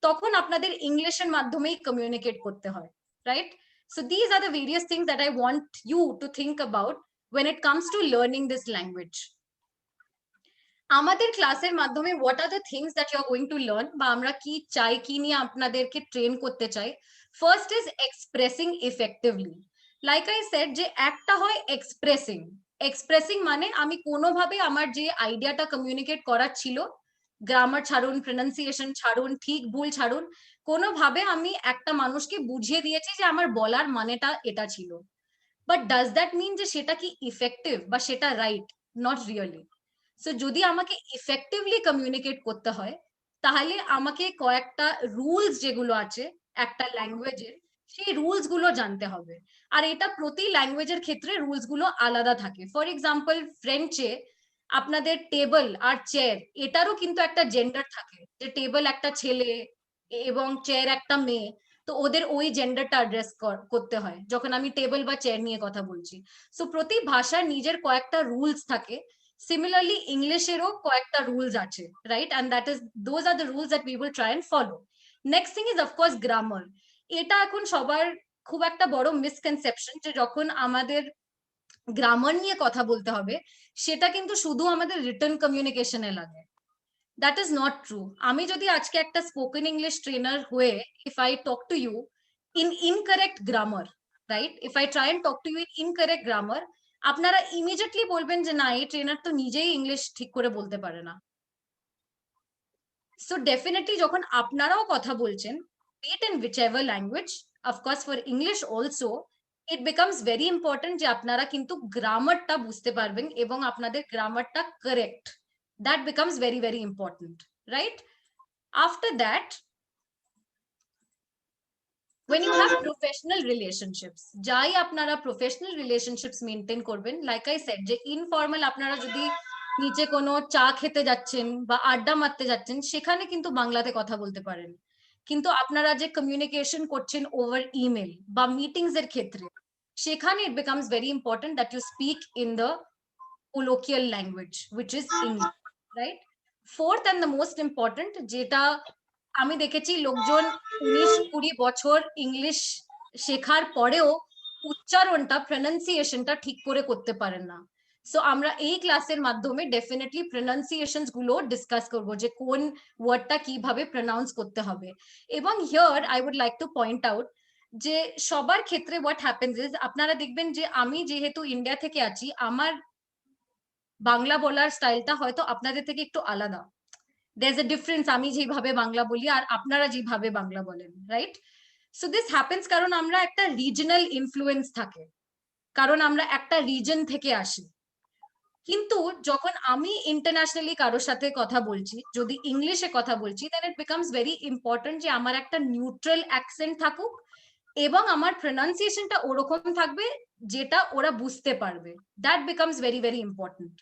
তখন আপনাদের ইংলিশের মাধ্যমেই কমিউনিকেট করতে হয়, right? So these are the various things that I want you to think about when it comes to learning this language. আমাদের ক্লাসের মাধ্যমে what are the things that you are going to learn, বা আমরা কি চাই, কি নিয়ে আপনাদেরকে ট্রেন করতে চাই? First is expressing effectively. Like I said যে একটা হয় এক্সপ্রেসিং মানে আমি কোনোভাবে আমার যে আইডিয়াটা কমিউনিকেট করার ছিল, গ্রামার ছাড়ুন, প্রনাউন্সিয়েশন ছাড়ুন, ঠিক ভুল ছাড়ুন, কোনোভাবে আমি একটা মানুষকে বুঝিয়ে দিয়েছি যে আমার বলার মানেটা এটা ছিল। বাট ডাজ দ্যাট মিন যে সেটা কি ইফেক্টিভ বা সেটা রাইট? Not really. সো যদি আমাকে ইফেক্টিভলি কমিউনিকেট করতে হয়, তাহলে আমাকে কয়েকটা রুলস যেগুলো আছে একটা ল্যাঙ্গুয়েজের, সেই রুলস গুলো জানতে হবে। আর এটা প্রতি ল্যাঙ্গুয়েজের ক্ষেত্রে রুলস গুলো আলাদা থাকে। ফর এক্সাম্পল, ফ্রেঞ্চে আপনাদের টেবল আর চেয়ার, এটারও কিন্তু একটা জেন্ডার থাকে, যে টেবল একটা ছেলে এবং চেয়ার একটা মেয়ে। তো ওদের ওই জেন্ডারটা অ্যাড্রেস করতে হয় যখন আমি টেবল বা চেয়ার নিয়ে কথা বলছি। সো প্রতি ভাষার নিজের কয়েকটা রুলস থাকে। সিমিলারলি ইংলিশেরও কয়েকটা রুলস আছে, right? And that is those are the rules that we will try and follow. Next thing is of course grammar. এটা এখন সবার খুব একটা বড় মিসকনসেপশন যে যখন আমাদের গ্রামার নিয়ে কথা বলতে হবে, সেটা কিন্তু শুধু আমাদের রিটেন কমিউনিকেশনে লাগে। That is not true. আমি যদি আজকে একটা স্পোকেন ইংলিশ ট্রেনার হয়ে if I talk to you in incorrect grammar, right, if I try and talk to you in incorrect grammar, আপনারা ইমিডিয়েটলি বলবেন যে না, এই ট্রেনার তো নিজেই ইংলিশ ঠিক করে বলতে পারে না। সো ডেফিনেটলি যখন আপনারাও কথা বলছেন, be it in whichever language, of course for English also, it becomes very important যে আপনারা কিন্তু গ্রামারটা বুঝতে পারবেন এবং আপনাদের গ্রামারটা correct. That becomes very, very important, right? After that, when you have professional relationships, যাই আপনারা professional relationships maintain করবেন, like I said যে informal আপনারা যদি নিচে কোনো চা খেতে যাচ্ছেন বা আড্ডা মারতে যাচ্ছেন, সেখানে কিন্তু বাংলাতে কথা বলতে পারেন। কিন্তু আপনারা যে কমিউনিকেশন করছেন ওভার ইমেল বা মিটিংস এর ক্ষেত্রে, সেখানে it becomes very important that you speak in the colloquial language, which is English, right? Fourth and the most important, যেটা আমি দেখেছি লোকজন 19-20 বছর ইংলিশ শেখার পরেও উচ্চারণটা, প্রনাউন্সিয়েশনটা ঠিক করে করতে পারেন না। সো আমরা এই ক্লাসের মাধ্যমে ডেফিনেটলি প্রনাউন্সিয়েশনস গুলো ডিসকাস করব যে কোন ওয়ার্ডটা কিভাবে প্রনাউন্স করতে হবে। এবং here I would like to point out যে সবার ক্ষেত্রে হোয়াট হ্যাপেন্স ইজ, আপনারা দেখবেন যে আমি যেহেতু ইন্ডিয়া থেকে আছি, আমার বাংলা বলার স্টাইলটা হয়তো আপনাদের থেকে একটু আলাদা। there's a difference আমি যেভাবে বাংলা বলি আর আপনারা যেভাবে বাংলা বলেন, রাইট? সো দিস হ্যাপেন্স কারণ আমরা একটা রিজনাল ইনফ্লুয়েন্স থাকে, কারণ আমরা একটা রিজন থেকে আসি। কিন্তু যখন আমি ইন্টারন্যাশনালি কারোর সাথে কথা বলছি, যদি ইংলিশে কথা বলছি, দেন ইট বিকামস ভেরি ইম্পর্টেন্ট যে আমার একটা নিউট্রাল অ্যাকসেন্ট থাকুক এবং আমার প্রনাউন্সিয়েশনটা ওরকম থাকবে যেটা ওরা বুঝতে পারবে। That becomes very, very important.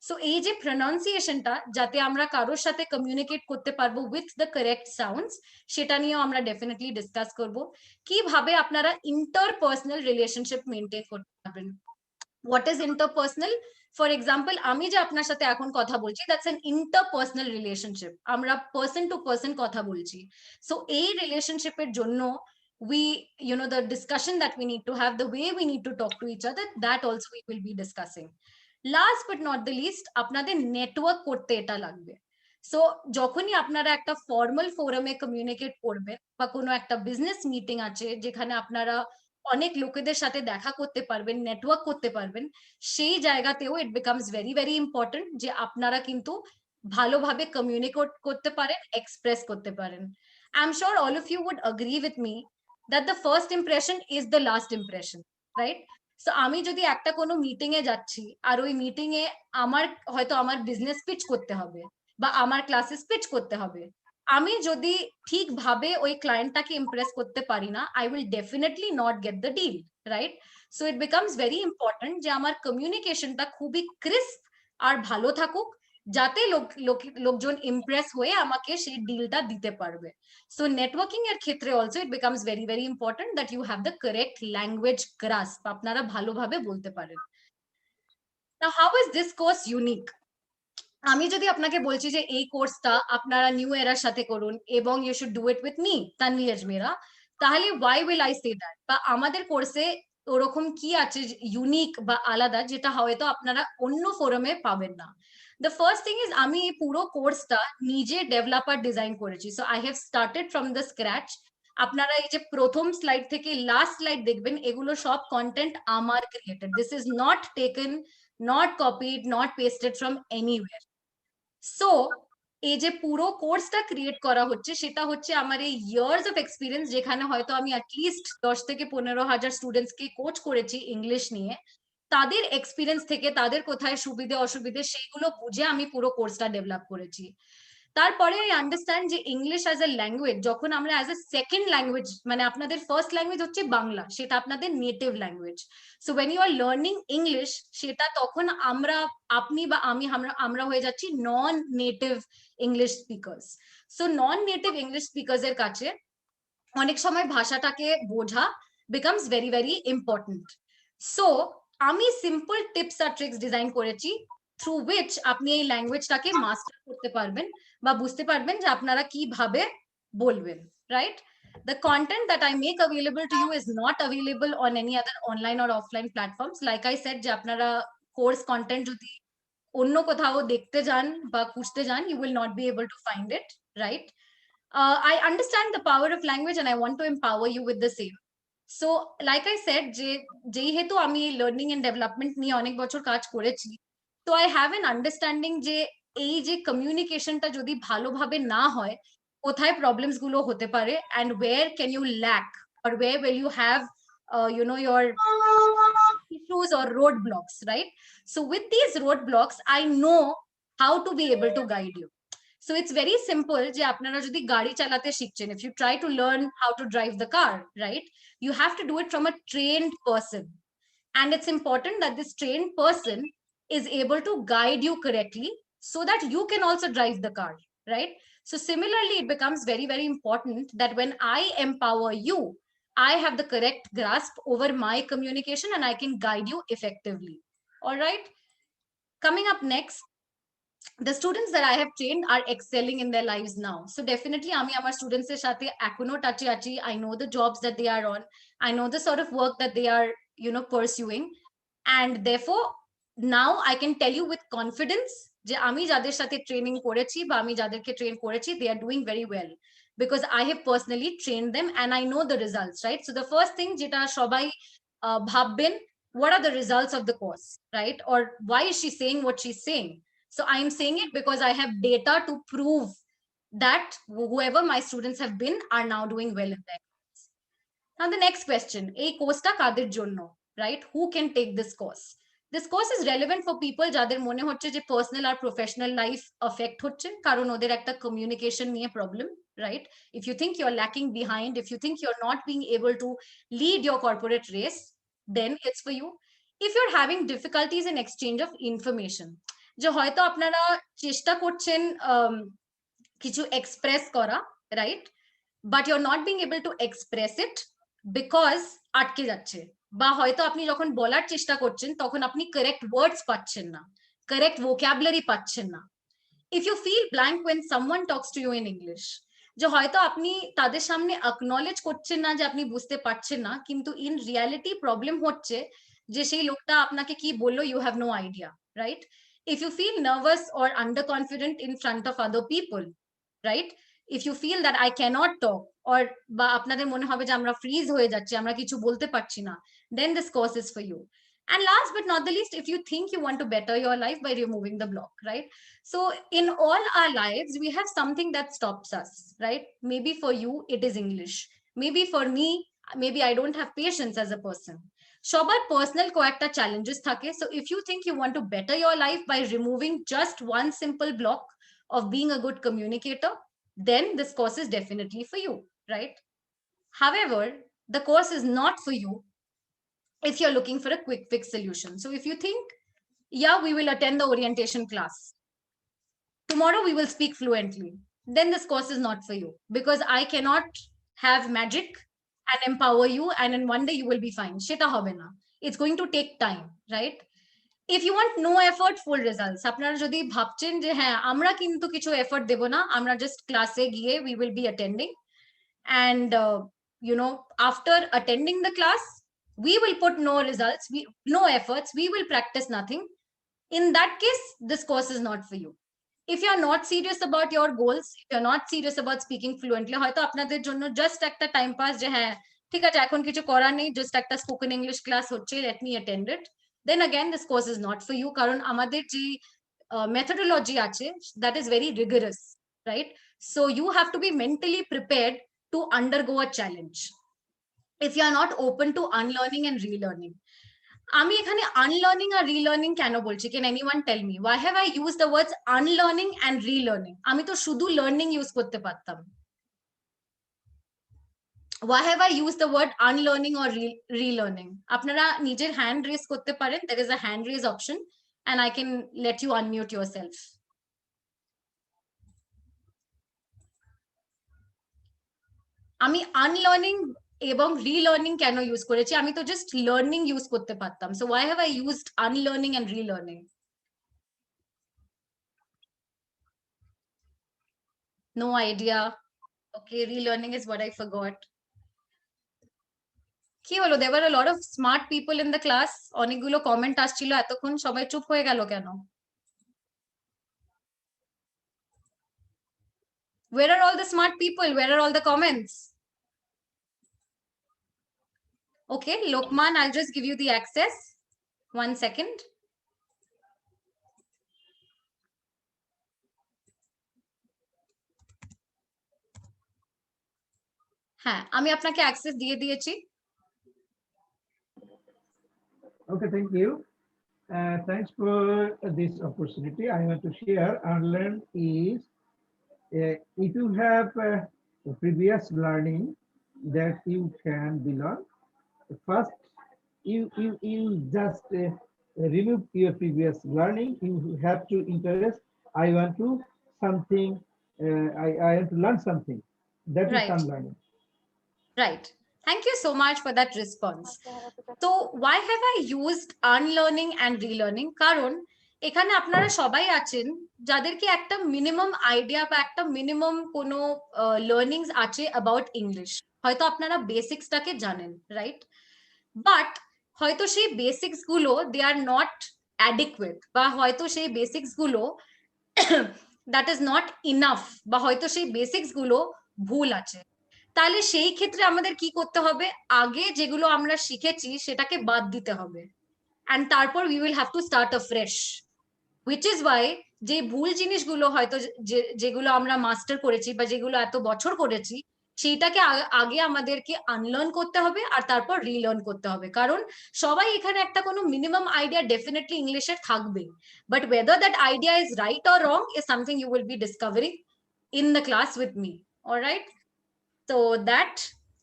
So এই যে প্রনাউন্সিয়েশনটা, যাতে আমরা কারোর সাথে কমিউনিকেট করতে পারবো উইথ দ্য কারেক্ট সাউন্ডস, সেটা নিয়েও আমরা ডেফিনেটলি ডিসকাস করব। কিভাবে আপনারা ইন্টারপার্সোনাল রিলেশনশিপ মেনটেন করতে পারবেন। What is interpersonal? For example, আমি যে আপনার সাথে এখন কথা বলছি, দ্যাটস অ্যান ইন্টারপার্সোনাল রিলেশনশিপ। আমরা পার্সন টু পার্সন কথা বলছি। সো এই রিলেশনশিপের জন্য we, you know, the discussion that we need to have, the way we need to talk to each other, that also we will be discussing. Last but not the least, আপনাদের network করতে এটা লাগবে। So যখনই আপনারা একটা formal ফোরামে communicate করবেন বা কোনো একটা বিজনেস মিটিং আছে যেখানে আপনারা অনেক লোকেদের সাথে দেখা করতে পারবেন, নেটওয়ার্ক করতে পারবেন, সেই জায়গাতেও ইট বিকামস ভেরি, ভেরি ইম্পর্টেন্ট যে আপনারা কিন্তু ভালোভাবে কমিউনিকেট করতে পারেন, এক্সপ্রেস করতে পারেন। I am sure all of you would agree with me that the first impression is the last impression, right? So আমি যদি একটা কোনো মিটিং এ যাচ্ছি আর ওই মিটিং এ আমার হয়তো আমার বিজনেস পিচ করতে হবে বা আমার ক্লাসে স্পিচ করতে হবে, আমি যদি ঠিকভাবে ওই ক্লায়েন্টটাকে ইমপ্রেস করতে পারি না, I will definitely not get the deal, right? So it becomes very important যে আমার কমিউনিকেশনটা খুবই ক্রিস্প আর ভালো থাকুক, যাতে লোকজন ইমপ্রেস হয়ে আমাকে সেই ডিলটা দিতে পারবে। সো নেটওয়ার্কিং এর ক্ষেত্রে also it becomes very, very important that you have the correct language grasp, আপনারা ভালোভাবে বলতে পারেন। Now how is this course unique? আমি যদি আপনাকে বলছি যে এই কোর্সটা আপনারা নিউ এরার সাথে করুন এবং you should do it with me, Tanvi Ajmera, তাহলে why will I say that? বা আমাদের কোর্সে ওরকম কি আছে ইউনিক বা আলাদা যেটা হয়তো আপনারা অন্য ফোরামে পাবেন না? দ্য ফার্স্ট থিং ইজ, আমি এই পুরো কোর্সটা নিজে ডেভেলপার ডিজাইন করেছি। So I have started from the scratch. আপনারা এই যে প্রথম স্লাইড থেকে লাস্ট স্লাইড দেখবেন, এগুলো সব কন্টেন্ট আমার created. This is not taken, not copied, not pasted from anywhere. So এই যে পুরো কোর্সটা ক্রিয়েট করা হচ্ছে, সেটা হচ্ছে আমার এই ইয়ার্স অফ এক্সপিরিয়েন্স, যেখানে হয়তো আমি অ্যাটলিস্ট 10 থেকে 15,000 স্টুডেন্টসকে কোচ করেছি ইংলিশ নিয়ে। তাদের এক্সপিরিয়েন্স থেকে তাদের কোথায় সুবিধে অসুবিধে সেইগুলো বুঝে আমি পুরো কোর্সটা ডেভেলপ করেছি। তারপরে আই আন্ডারস্ট্যান্ড যে ইংলিশ অ্যাজ এ ল্যাঙ্গুয়েজ, যখন আমরা অ্যাজ এ সেকেন্ড ল্যাঙ্গুয়েজ, মানে আপনাদের ফার্স্ট ল্যাঙ্গুয়েজ হচ্ছে বাংলা, সেটা আপনাদের native language. So when you are learning English, সেটা তখন আমরা, আপনি বা আমি, আমরা হয়ে যাচ্ছি non native English speakers. So non native English speakers এর কাছে অনেক সময় ভাষাটাকে বোঝা becomes very very important. So আমি সিম্পল টিপস আর ট্রিক্স ডিজাইন করেছি থ্রু উইচ আপনি এই ল্যাঙ্গুয়েজটাকে মাস্টার করতে পারবেন বা বুঝতে পারবেন যে আপনারা কিভাবে বলবেন, right? The content that I make available to you is not available on any other online or offline platforms. Like I said, যে আপনারা কোর্স কন্টেন্ট যদি অন্য কোথাও দেখতে যান বা খুঁজতে যান, you will not be able to find it, right? I understand the power of language and I want to empower you with the same. So like I said, যে যেহেতু আমি লার্নিং এন্ড ডেভেলপমেন্ট নিয়ে অনেক বছর কাজ করেছি, তো I have an understanding যে এই যে কমিউনিকেশনটা যদি ভালোভাবে না হয়, কোথায় প্রবলেমস গুলো হতে পারে, and where can you lack or where will you have your issues or roadblocks, right? So with these roadblocks, I know how to be able to guide you. So it's very simple যে আপনারা যদি গাড়ি চালাতে শিখছেন, if you try to learn how to drive the car, right, you have to do it from a trained person, and it's important that this trained person is able to guide you correctly so that you can also drive the car, right? So similarly, it becomes very very important that when I empower you, I have the correct grasp over my communication and I can guide you effectively. All right, coming up next, the students that I have trained are excelling in their lives now. So definitely আমি আমার students এর সাথে এখনো টাচে আছি. I know the jobs that they are on. I know the sort of work that they are, pursuing. And therefore, now I can tell you with confidence যে আমি যাদের সাথে ট্রেনিং করেছি বা আমি যাদেরকে ট্রেন করেছি, they are doing very well because I have personally trained them and I know the results, right? So the first thing যেটা সবাই ভাববেন, what are the results of the course, right? Or why is she saying what she's saying? So I am saying it because I have data to prove that whoever my students have been are now doing well in their lives. Now the next question, এই কোর্সটা কাদের জন্য, right? Who can take this course? This course is relevant for people যাদের মনে হচ্ছে যে personal আর professional life effect হচ্ছে, কারণ ওদের একটা কমিউনিকেশন নিয়ে problem, right? If you think you're lacking behind, if you think you're not being able to lead your corporate race, then it's for you. If you're having difficulties in exchange of information, যে হয়তো আপনারা চেষ্টা করছেন কিছু express করা, right, but you are not being able to express it because আটকে যাচ্ছে, বা হয়তো আপনি যখন বলার চেষ্টা করছেন তখন আপনি কারেক্ট ওয়ার্ডস পাচ্ছেন না, কারেক্ট ভোক্যাবুলারি পাচ্ছেন না। If you feel blank when someone talks to you in English, যে হয়তো আপনি তাদের সামনে অ্যাকনলেজ করছেন না যে আপনি বুঝতে পারছেন না, কিন্তু ইন রিয়ালিটি প্রবলেম হচ্ছে যে সেই লোকটা আপনাকে কি বললো, you have no idea, right? If you feel nervous or underconfident in front of other people, right? If you feel that I cannot talk, or বা আপনাদের মনে হবে যে আমরা ফ্রিজ হয়ে যাচ্ছি, আমরা কিছু বলতে পারছি না, then this course is for you. And last but not the least, if you think you want to better your life by removing the block, right? So in all our lives, we have something that stops us, right? Maybe for you, it is English. Maybe for me, maybe I don't have patience as a person. সবার personal কয়েকটা challenges থাকে। So if you think you want to better your life by removing just one simple block of being a good communicator, then this course is definitely for you, right? However, the course is not for you if you're looking for a quick fix solution. So if you think, yeah, we will attend the orientation class, tomorrow we will speak fluently, then this course is not for you, because I cannot have magic and empower you and in one day you will be fine. Sheta hobe na. It's going to take time, right? If you want no effort, full results, আপনারা যদি ভাবছেন যে হ্যাঁ আমরা কিন্তু কিছু effort দেব না, আমরা জাস্ট ক্লাসে গিয়ে we will be attending, and after attending the class we will put no results, no efforts, we will practice nothing, in that case this course is not for you. if you are not serious about your goals, if you're not serious about speaking fluently, হয়তো আপনাদের জন্য just একটা time pass, যে হ্যাঁ ঠিক আছে এখন কিছু করার নেই, জাস্ট একটা স্পোকেন ইংলিশ ক্লাস হচ্ছে, let me attend it, then again this course is not for you, কারণ আমাদের যে methodology আছে, that is very rigorous, right? So you have to be mentally prepared to undergo a challenge if you are not open to unlearning and relearning. আমি এখানে unlearning আর relearning কেন বলছি? Can anyone tell me why have I used the words unlearning and relearning? আমি তো শুধু learning use করতে পারতাম। why have I used the word unlearning or relearning? আপনারা নিজের হ্যান্ড রেজ করতে পারেন, there is a hand raise option and I can let you unmute yourself. আমি আনলার্নিং এবং রিলার্নিং কেন ইউজ করেছি? আমি তো জাস্ট লার্নিং ইউজ করতে পারতাম, so why have I used unlearning and relearning? No idea. Okay, relearning is what I forgot. কি হলো? There were a lot of smart people in the class. অনেকগুলো কমেন্ট আসছিল, এতক্ষণ সবাই চুপ হয়ে গেল কেন? Where are all the smart people? Where are all the comments? Okay, Lokman, I'll just give you the access. 1 second. হ্যাঁ, আমি আপনাকে অ্যাক্সেস দিয়ে দিয়েছি। Okay, thank you. Thanks for this opportunity. I want to share unlearn is if you have previous learning that you can belong. First, you just remove your previous learning. You have to interest. I want to something. I want to learn something. That is Right. unlearning. Right. Thank you so much for that response. So why have I used unlearning and relearning? কারণ এখানে আপনারা সবাই আছেন যাদেরকে একটা minimum idea বা একটা minimum কোনো লার্নিংস আছে অ্যাবাউট ইংলিশ। হয়তো আপনারা বেসিক্সটাকে জানেন, রাইট? বাট হয়তো সেই বেসিক্স গুলো দে আর নট অ্যাডিকুয়েট, বা হয়তো সেই বেসিক্স গুলো দ্যাট ইজ নট ইনাফ, বা হয়তো সেই বেসিক্স গুলো ভুল আছে। তাহলে সেই ক্ষেত্রে আমাদের কি করতে হবে? আগে যেগুলো আমরা শিখেছি সেটাকে বাদ দিতে হবে, and তারপর we will have to start afresh, which is why যে ভুল জিনিসগুলো হয়তো যেগুলো আমরা মাস্টার করেছি বা যেগুলো এত বছর করেছি, সেইটাকে আগে আমাদেরকে আনলার্ন করতে হবে আর তারপর রিলার্ন করতে হবে। কারণ সবাই এখানে একটা কোনো মিনিমাম আইডিয়া ডেফিনেটলি ইংলিশের থাকবে, but whether that idea is right or wrong is something you will be discovering in the class with me. All right, so that,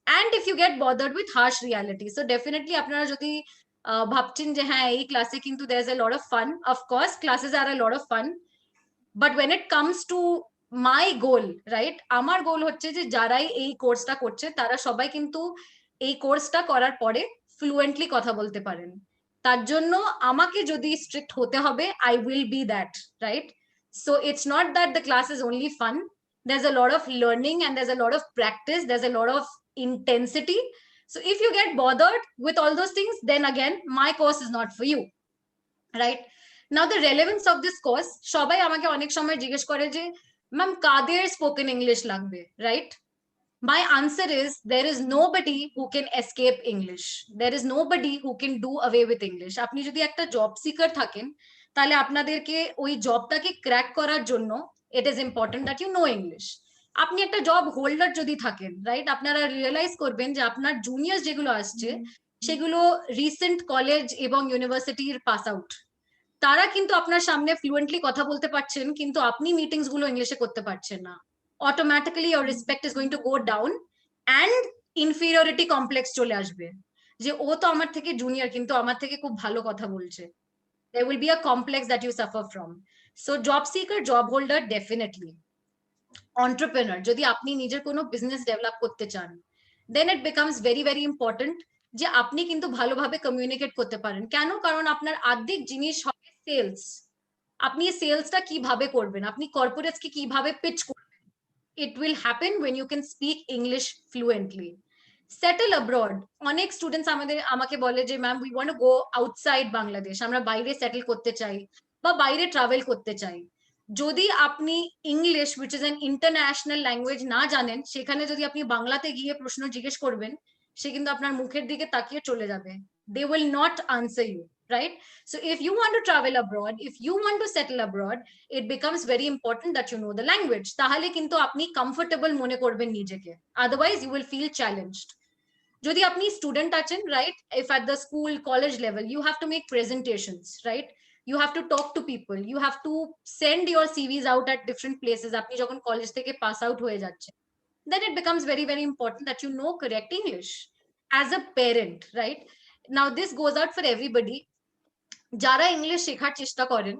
and if you get bothered with harsh reality, so definitely আপনারা যদি ভাবছেন যে হ্যাঁ এই ক্লাসে কিন্তু there is a lot of fun, of course classes are a lot of fun, but when it comes to my goal, right, আমার গোল হচ্ছে যে যারাই এই কোর্সটা করছে তারা সবাই কিন্তু এই কোর্সটা করার পরে ফ্লুয়েন্টলি কথা বলতে পারেন। তার জন্য আমাকে যদি স্ট্রিক্ট হতে হবে, I will be that, right? So it's not that the class is only fun. There's a lot of learning and there's a lot of practice, there's a lot of intensity. So if you get bothered with all those things, then again my course is not for you, right? Now the relevance of this course, সবাই আমাকে অনেক সময় জিজ্ঞেস করে যে ma'am কাদের spoken English লাগবে, right? My answer is there is nobody who can escape English. There is nobody who can do away with English. আপনি যদি একটা জব সিকার থাকেন তাহলে আপনাদেরকে ওই জবটাকে ক্র্যাক করার জন্য it is important that you know English. আপনি একটা জব হোল্ডার যদি থাকেন, রাইট, আপনারা রিয়েলাইজ করবেন যে আপনার জুনিয়র যেগুলো আসছে সেগুলো রিসেন্ট কলেজ এবং ইউনিভার্সিটির পাস আউট, তারা কিন্তু আপনার সামনে ফ্লুয়েন্টলি কথা বলতে পারছেন, কিন্তু আপনি মিটিংস গুলো ইংলিশে করতে পারছেন না। Automatically your respect is going to go down and inferiority complex চলে আসবে যে ও তো আমার থেকে জুনিয়র কিন্তু আমার থেকে খুব ভালো কথা বলছে। There will be a complex that you suffer from. So job seeker, job holder, definitely. Entrepreneur, যদি আপনি নিজের কোনো বিজনেস ডেভেলপ করতে চান, then it becomes very very important যে আপনি কিন্তু ভালোভাবে কমিউনিকেট করতে পারেন। কেন? কারণ আপনার আর্ধেক জিনিস হবে সেলস। আপনি সেলসটা কিভাবে করবেন, আপনি কর্পোরেটসকে কিভাবে পিচ করবেন, it will happen when you can speak English fluently. Settle abroad, অনেক স্টুডেন্টস আমাকে বলে যে ma'am we want to go outside Bangladesh, আমরা বাইরে সেটেল করতে চাই বা বাইরে ট্রাভেল করতে চাই। যদি আপনি English which is an international language না জানেন, সেখানে যদি আপনি বাংলাতে গিয়ে প্রশ্ন জিজ্ঞেস করবেন, সে কিন্তু আপনার মুখের দিকে তাকিয়ে চলে যাবে। They will not answer you, right? So if you want to travel abroad, if you want to settle abroad, it becomes very important that you know the language. তাহলে কিন্তু আপনি comfortable মনে করবেন নিজেকে, otherwise you will feel challenged. যদি আপনি student আছেন, right, if at the school college level you have to make presentations, right, you have to talk to people, you have to send your CVs out at different places, আপনি যখন college থেকে pass out হয়ে যাচ্ছেন, then it becomes very very important that you know correct English as a parent, right? Now this goes out for everybody. যারা English শেখার চেষ্টা করেন,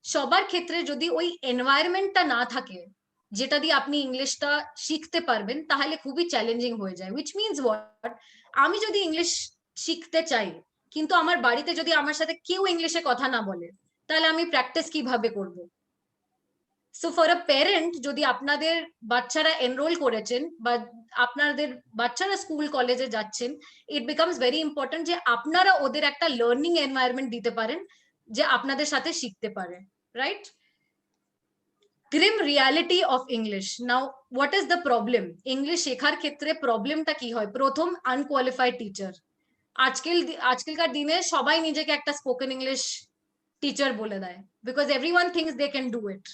সবার ক্ষেত্রে যদি ওই এনভায়রনমেন্টটা না থাকে যেটা দিয়ে আপনি ইংলিশটা শিখতে পারবেন, তাহলে খুবই চ্যালেঞ্জিং হয়ে যায়। which means what? আমি যদি ইংলিশ শিখতে চাই, কিন্তু আমার বাড়িতে যদি আমার সাথে কেউ ইংলিশে কথা না বলে, তাহলে আমি প্র্যাকটিস কিভাবে করব? সো ফর আ প্যারেন্ট, যদি আপনাদের বাচ্চারা এনরোল করেছেন বা আপনাদের বাচ্চারা স্কুল কলেজে যাচ্ছেন, ইট বিকামস ভেরি ইম্পর্টেন্ট যে আপনারা ওদের একটা লার্নিং এনভায়রনমেন্ট দিতে পারেন যে আপনাদের সাথে শিখতে পারে, right? Grimm reality of English. Now what is the problem? English শেখার ক্ষেত্রে প্রবলেমটা কি হয়? প্রথম, আনকোয়ালিফাইড টিচার। আজকালকার দিনে সবাই নিজেকে একটা স্পোকেন ইংলিশ টিচার বলে দেয়, because everyone thinks they can do it.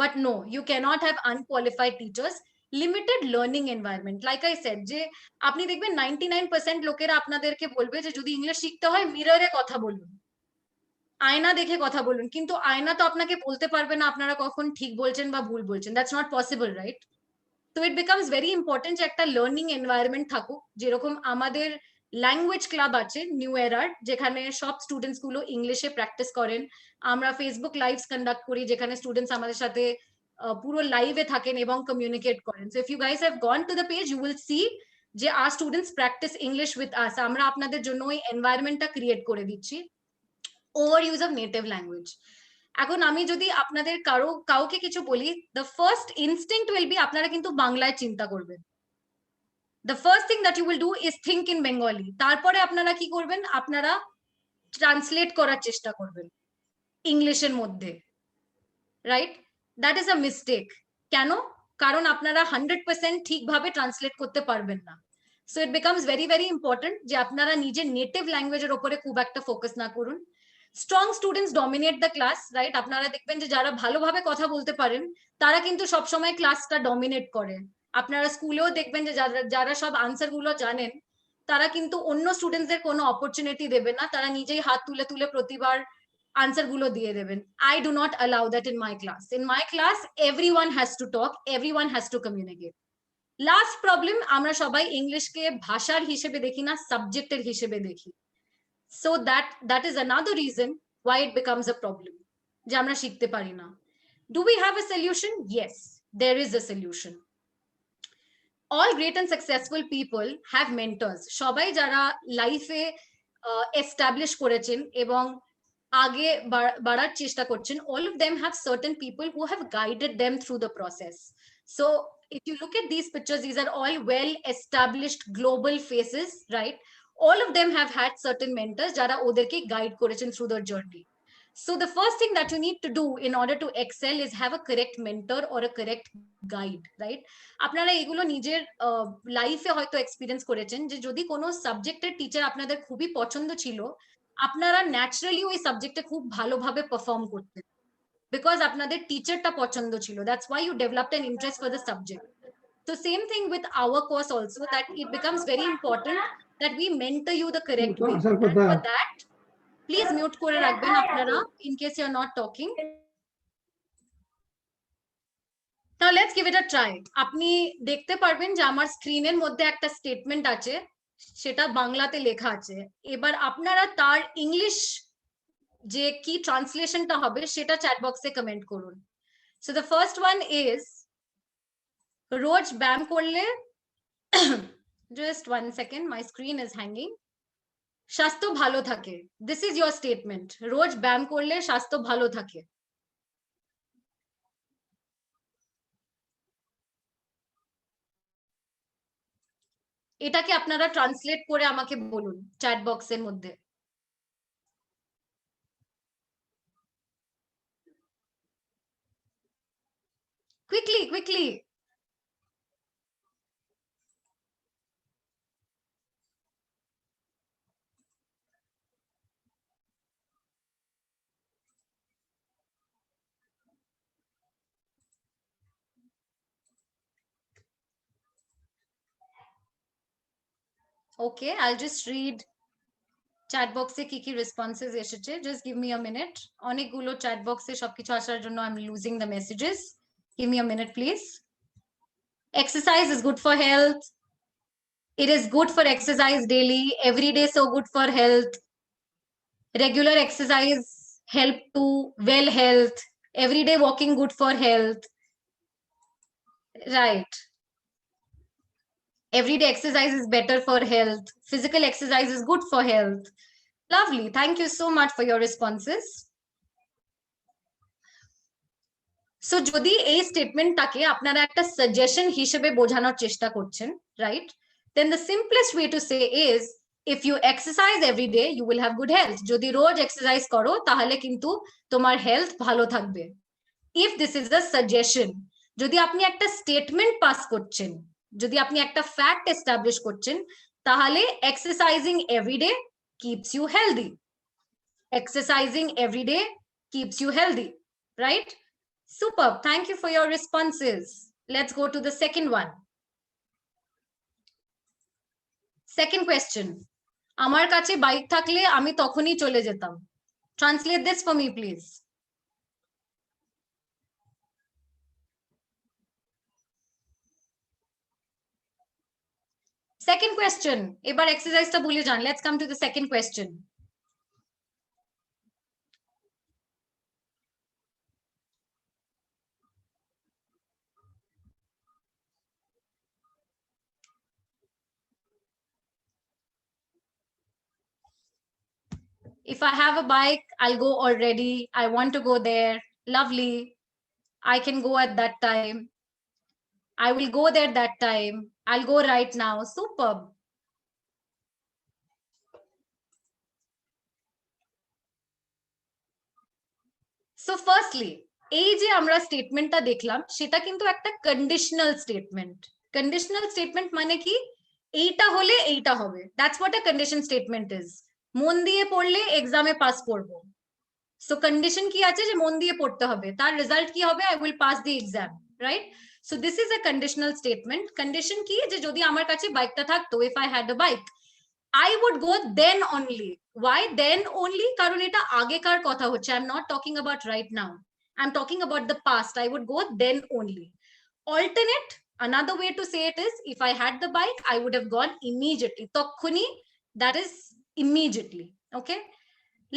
But no, you cannot have unqualified teachers. Limited learning environment. Like I said, যে আপনি দেখবেন 99% লোকেরা আপনাদেরকে বলবে যে যদি ইংলিশ শিখতে হয় মিররে কথা বলুন, আয়না দেখে কথা বলুন, কিন্তু আয়না তো আপনাকে বলতে পারবে না আপনারা কখন ঠিক বলছেন বা ভুল বলছেন। That's not possible, right? So it becomes very important যে একটা লার্নিং এনভায়রনমেন্ট থাকুক, যেরকম আমাদের ল্যাঙ্গুয়েজ ক্লাব আছে নিউ এরার, যেখানে সব স্টুডেন্টস গুলো ইংলিশে প্র্যাকটিস করেন। আমরা ফেসবুক লাইভস কন্ডাক্ট করি, যেখানে স্টুডেন্টস আমাদের সাথে পুরো লাইভে থাকেন এবং কমিউনিকেট করেন। So if you guys have gone to the page, you will see যে our students practice English with us. আমরা আপনাদের জন্য ওই এনভায়রনমেন্টটা ক্রিয়েট করে দিচ্ছি। Over use of native language. এখন আমি যদি আপনাদের কাউকে কিছু বলি, the first instinct will be আপনারা কিন্তু বাংলায় চিন্তা করবেন। The first thing that you will do is think in Bengali. তারপরে আপনারা কি করবেন? আপনারা ট্রান্সলেট করার চেষ্টা করবেন ইংলিশের মধ্যে, right? That is a mistake. কেন? কারণ আপনারা 100% ঠিকভাবে ট্রান্সলেট করতে পারবেন না। So it becomes very very important যে আপনারা নিজের নেটিভ ল্যাঙ্গুয়েজের উপরে খুব একটা ফোকাস না করুন। Strong students dominate the class, right? আপনারা দেখবেন যে যারা ভালোভাবে কথা বলতে পারেন তারা কিন্তু সবসময় ক্লাসটা ডমিনেট করে। আপনারা স্কুলেও দেখবেন যে যারা সব আনসার গুলো জানেন তারা কিন্তু অন্য স্টুডেন্টসদের কোনো অপরচুনিটি দেবে না, তারা নিজেই হাত তুলে তুলে প্রতিবার আনসার গুলো দিয়ে দেবেন। I do not allow that in my class. In my class, everyone has to talk, everyone has to communicate. Last problem, আমরা সবাই ইংলিশকে ভাষার হিসেবে দেখি না, সাবজেক্টের হিসেবে দেখি। So that is another reason why it becomes a problem, যে আমরা শিখতে পারি না। Do we have a solution? Yes, there is a solution. All great and successful people have mentors. সবাই যারা লাইফে এস্টাবলিশ করেছেন এবং আগে বাড়ার চেষ্টা করছেন, all of them have certain people who have guided them through the process. So if you look at these pictures, these are all well established global faces, right? All of them have had certain mentors যারা ওদেরকে guide করেছেন through their journey. So the first thing that you need to do in order to excel is have a correct mentor or a correct guide, right? আপনারা এগুলো নিজের লাইফে হয়তো experience করেছেন যে যদি কোনো সাবজেক্টের টিচার আপনাদের খুবই পছন্দ ছিল, আপনারা ন্যাচারালি ওই সাবজেক্টে খুব ভালোভাবে পারফর্ম করতেন, বিকজ আপনাদের টিচারটা পছন্দ ছিল। That's why you developed an interest for the subject. So same thing with our course also, that it becomes very important that we mentor you the correct way. And for that, please mute করে রাখবেন আপনারা in case you're not talking. Now let's give it a try. আপনি দেখতে পারবেন যে আমার স্ক্রিনের মধ্যে একটা স্টেটমেন্ট আছে, সেটা বাংলাতে লেখা আছে। এবার আপনারা তার ইংলিশ যে কি ট্রান্সলেশনটা হবে সেটা চ্যাট বক্সে কমেন্ট করুন। So the first one is, রোজ ব্যায়াম করলে just 1 second, my screen is hanging. স্বাস্থ্য ভালো থাকে। This is your statement. রোজ ব্যায়াম করলে স্বাস্থ্য ভালো থাকে। এটাকে আপনারা ট্রান্সলেট করে আমাকে বলুন চ্যাট বক্সের মধ্যে। quickly. Okay, I'll just read chat box e ki responses esheche. Just give me a minute. Onekgulo chat box e sobkichu ashar jonno I'm losing the messages. Give me a minute, please. Exercise is good for health. It is good for exercise daily. Every day so good for health. Regular exercise help to well health. Everyday walking good for health. Right. Everyday exercise is better for health. Physical exercise is good for health. Lovely. Thank you so much for your responses. So যদি এই স্টেটমেন্টটাকে আপনারা একটা suggestion হিসেবে বোঝানোর চেষ্টা করছেন, right, then the simplest way to say is if you exercise every day you will have good health. যদি রোজ exercise করো তাহলে কিন্তু তোমার হেলথ ভালো থাকবে। if this is a suggestion, যদি আপনি একটা স্টেটমেন্ট পাস করছেন, যদি আপনি একটা ফ্যাক্ট এস্টাবলিশ করছেন, তাহলে exercising every day keeps you healthy. Exercising every day keeps you healthy, right? Superb. Thank you for your responses. Let's go to the second one. Second question. আমার কাছে bike থাকলে আমি তখনই চলে যেতাম. Translate this for me, please. Second question. এবার এক্সারসাইজটা ভুলে যান. Let's come to the second question. If I have a bike, I'll go already. I want to go there. Lovely. I can go at that time. I will go there that time. I'll go right now. Superb. So firstly, এই যে আমরা স্টেটমেন্টটা দেখলাম সেটা কিন্তু একটা conditional statement. Conditional statement মানে কি, এইটা হলে এইটা হবে। That's what a condition statement is. মন দিয়ে পড়লে এক্সামে পাস করব। সো কন্ডিশন কি আছে যে মন দিয়ে পড়তে হবে, তার রেজাল্ট কি হবে, I will pass the exam, right? So this is a conditional statement. Condition কি, যে যদি আমার কাছে বাইকটা থাকতো, if I had a bike, I would go then only. Why then only? কারণ এটা আগেকার কথা হচ্ছে। I'm not talking about right now. I'm talking about the past. I would go then only. Alternate, another way to say it is, if I had the bike, I would have gone immediately. তক্ষুনি, that is immediately. Okay?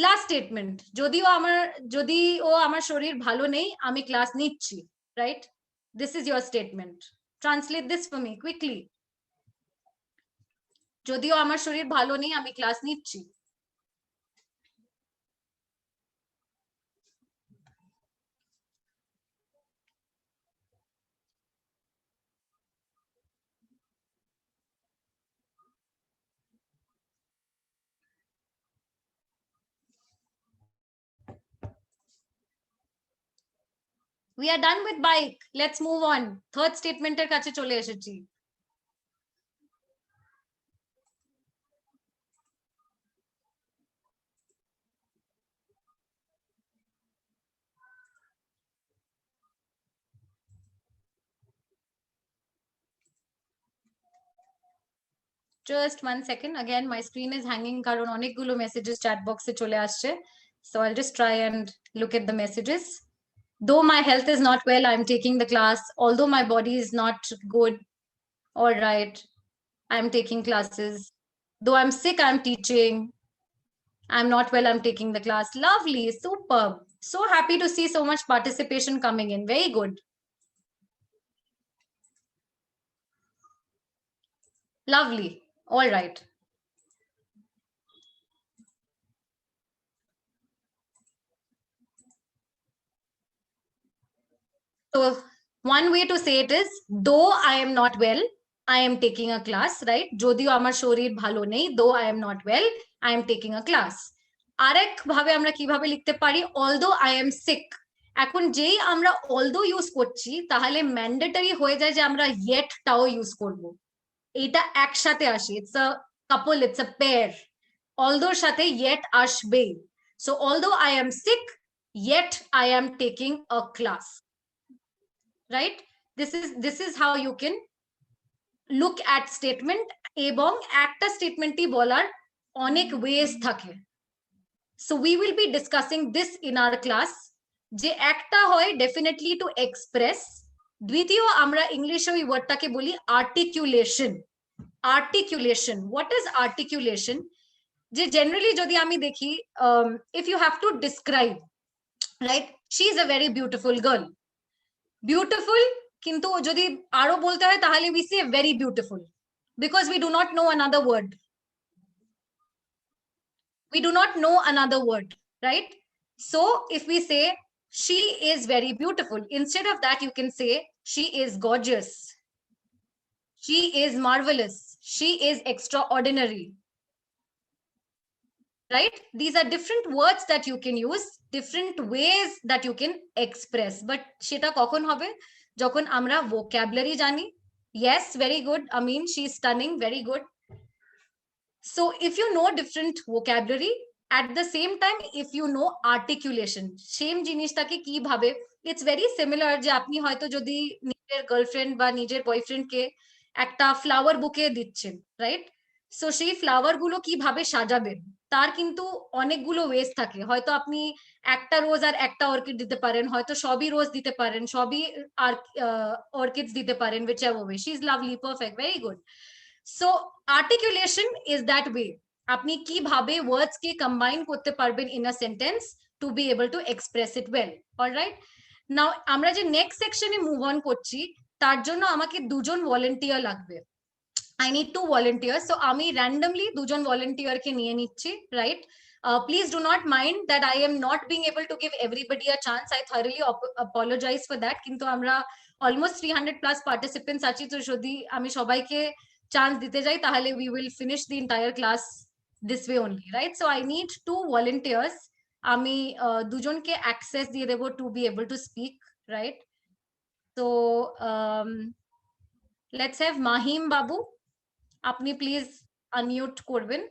Last statement. যদিও আমার শরীর ভালো নেই, আমি class নিচ্ছি, right? This is your statement. Translate this for me quickly. যদিও আমার শরীর ভালো নেই, আমি ক্লাস নিচ্ছি। We are done with bike. Let's move on. Third statement এর কাছে চলে এসেছি। Just 1 second. Again, my screen is hanging কারণ অনেকগুলো messages chat box এ চলে আসছে. So I'll just try and look at the messages. Though my health is not well, I'm taking the class. Although my body is not good, all right, I'm taking classes. Though I'm sick, I'm teaching. I'm not well, I'm taking the class. Lovely, superb. So happy to see so much participation coming in. Very good. Lovely. All right. So one way to say it is, though I am not well, I am taking a class, right? যদিও আমার শরীর ভালো নেই, though I am not well, I am taking a class. আরেক ভাবে আমরা কিভাবে লিখতে পারি, although I am sick এখন যেই আমরা অলদো ইউজ করছি তাহলে ম্যান্ডেটরি হয়ে যায় যে আমরা ইয়েট টাও ইউজ করব। এটা একসাথে আসে, it's a couple, it's a pair. অলদোর সাথে ইয়েট আসবে। So although I am sick, yet I am taking a class, right? This is how you can look at statement, এবং একটা স্টেটমেন্টই বলার অনেক ওয়েজ থাকে। So we will be discussing this in our class, যে একটা হয় definitely to express, দ্বিতীয় আমরা ইংলিশে ওই ওয়ার্ডটাকে বলি articulation. Articulation, what is articulation? যে জেনারেলি যদি আমি দেখি, if you have to describe, right, she is a very beautiful girl, beautiful, কিন্তু যদি আরো বলতে হয় তাহলে we say very beautiful, because we do not know another word, we do not know another word, right? So if we say she is very beautiful, instead of that you can say she is gorgeous, she is marvelous, she is extraordinary, right? These are different words that you can use, different ways that you can express, but সেটা কখন হবে? যখন আমরা vocabulary জানি। Yes, very good, Amin, she is stunning, very good. So if you know different vocabulary, at the same time if you know articulation, same জিনিসটাকে কিভাবে, it's very similar যে আপনি হয়তো যদি নিজের গার্লফ্রেন্ড বা নিজের বয়ফ্রেন্ডকে একটা ফ্লাওয়ার বুকে দিচ্ছেন, রাইট? সো সেই ফ্লাওয়ার গুলো কিভাবে সাজাবেন তার কিন্তু অনেকগুলো ওয়েজ থাকে। হয়তো আপনি একটা রোজ আর একটা অর্কিড দিতে পারেন, হয়তো সবই রোজ দিতে পারেন, সবই আর অর্কিডস দিতে পারেন, whichever way. She is lovely, perfect, very good. So articulation is that way, আপনি কিভাবে ওয়ার্ডস কে কম্বাইন করতে পারবেন in a sentence to be able to express it well. All right, now আমরা যে নেক্সট সেকশনে মুভ অন করছি তার জন্য আমাকে দুজন ভলান্টিয়ার লাগবে। I need 2 volunteers, so আমি randomly দুজন volunteer কে নিয়ে নিচ্ছি, right? Please do not mind that I am not being able to give everybody a chance. I thoroughly apologize for that, কিন্তু আমরা almost 300 plus participants আছি, তো যদি আমি সবাইকে চান্স দিতে যাই তাহলে we will finish the entire class this way only, right? So I need 2 volunteers. আমি দুজনকে access দিয়ে দেব to be able to speak, right? So let's have Mahim Babu. আপনি প্লিজ আনমিউট করবেন।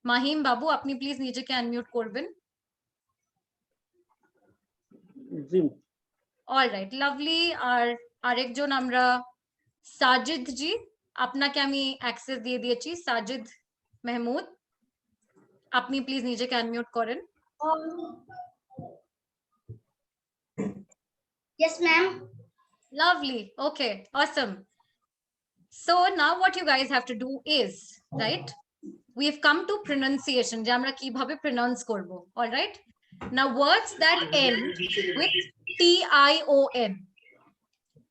মাহিম বাবু আপনি প্লিজ নিজেকে আনমিউট করবেন। জি। Alright, lovely. আর আরেকজন আমরা সাজিদ জি, আপনাকে আমি অ্যাক্সেস দিয়ে দিয়েছি। সাজিদ মেহমুদ, আপনি প্লিজ নিজেকে আনমিউট করেন। Yes, ma'am. Lovely. Okay, awesome. So now what you guys have to do is, right, we've come to pronunciation, যে আমরা কিভাবে pronounce করব। All right, now words that end with tion,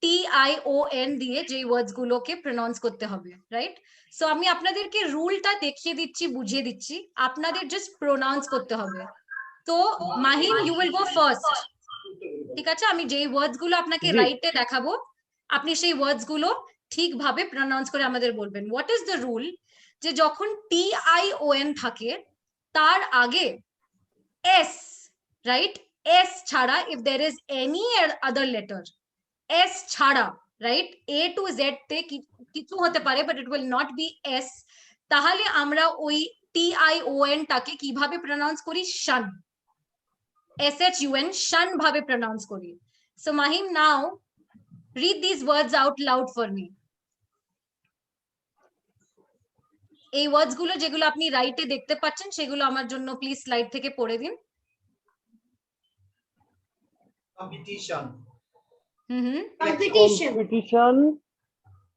tion দিয়ে যে ওয়ার্ডস গুলোকে pronounce করতে হবে, right? So আমি আপনাদেরকে রুলটা দেখিয়ে দিচ্ছি, বুঝিয়ে দিচ্ছি, আপনাদের জাস্ট pronounce করতে হবে। তো Mahim, you will go first, ঠিক আছে? আমি যেই ওয়ার্ডস গুলো আপনাকে রাইটে দেখাবো আপনি সেই ওয়ার্ডস গুলো ঠিকভাবে প্রনাউন্স করে আমাদের বলবেন। What is the rule? যে যখন tion থাকে তার আগে s, রাইট, s ছাড়া if there is any other letter, s ছাড়া, রাইট, a to z তে কিছু হতে পারে but it will not be s, তাহলে আমরা ওই tion টাকে কিভাবে প্রনাউন্স করি? শান, shun, শান ভাবে প্রনাউন্স করি। So Mahim, now read these words out loud for me. এই ওয়ার্ডস গুলো যেগুলো আপনি রাইটে দেখতে পাচ্ছেন সেগুলো আমার জন্য প্লিজ স্লাইড থেকে পড়ে দিন। Competition. Competition,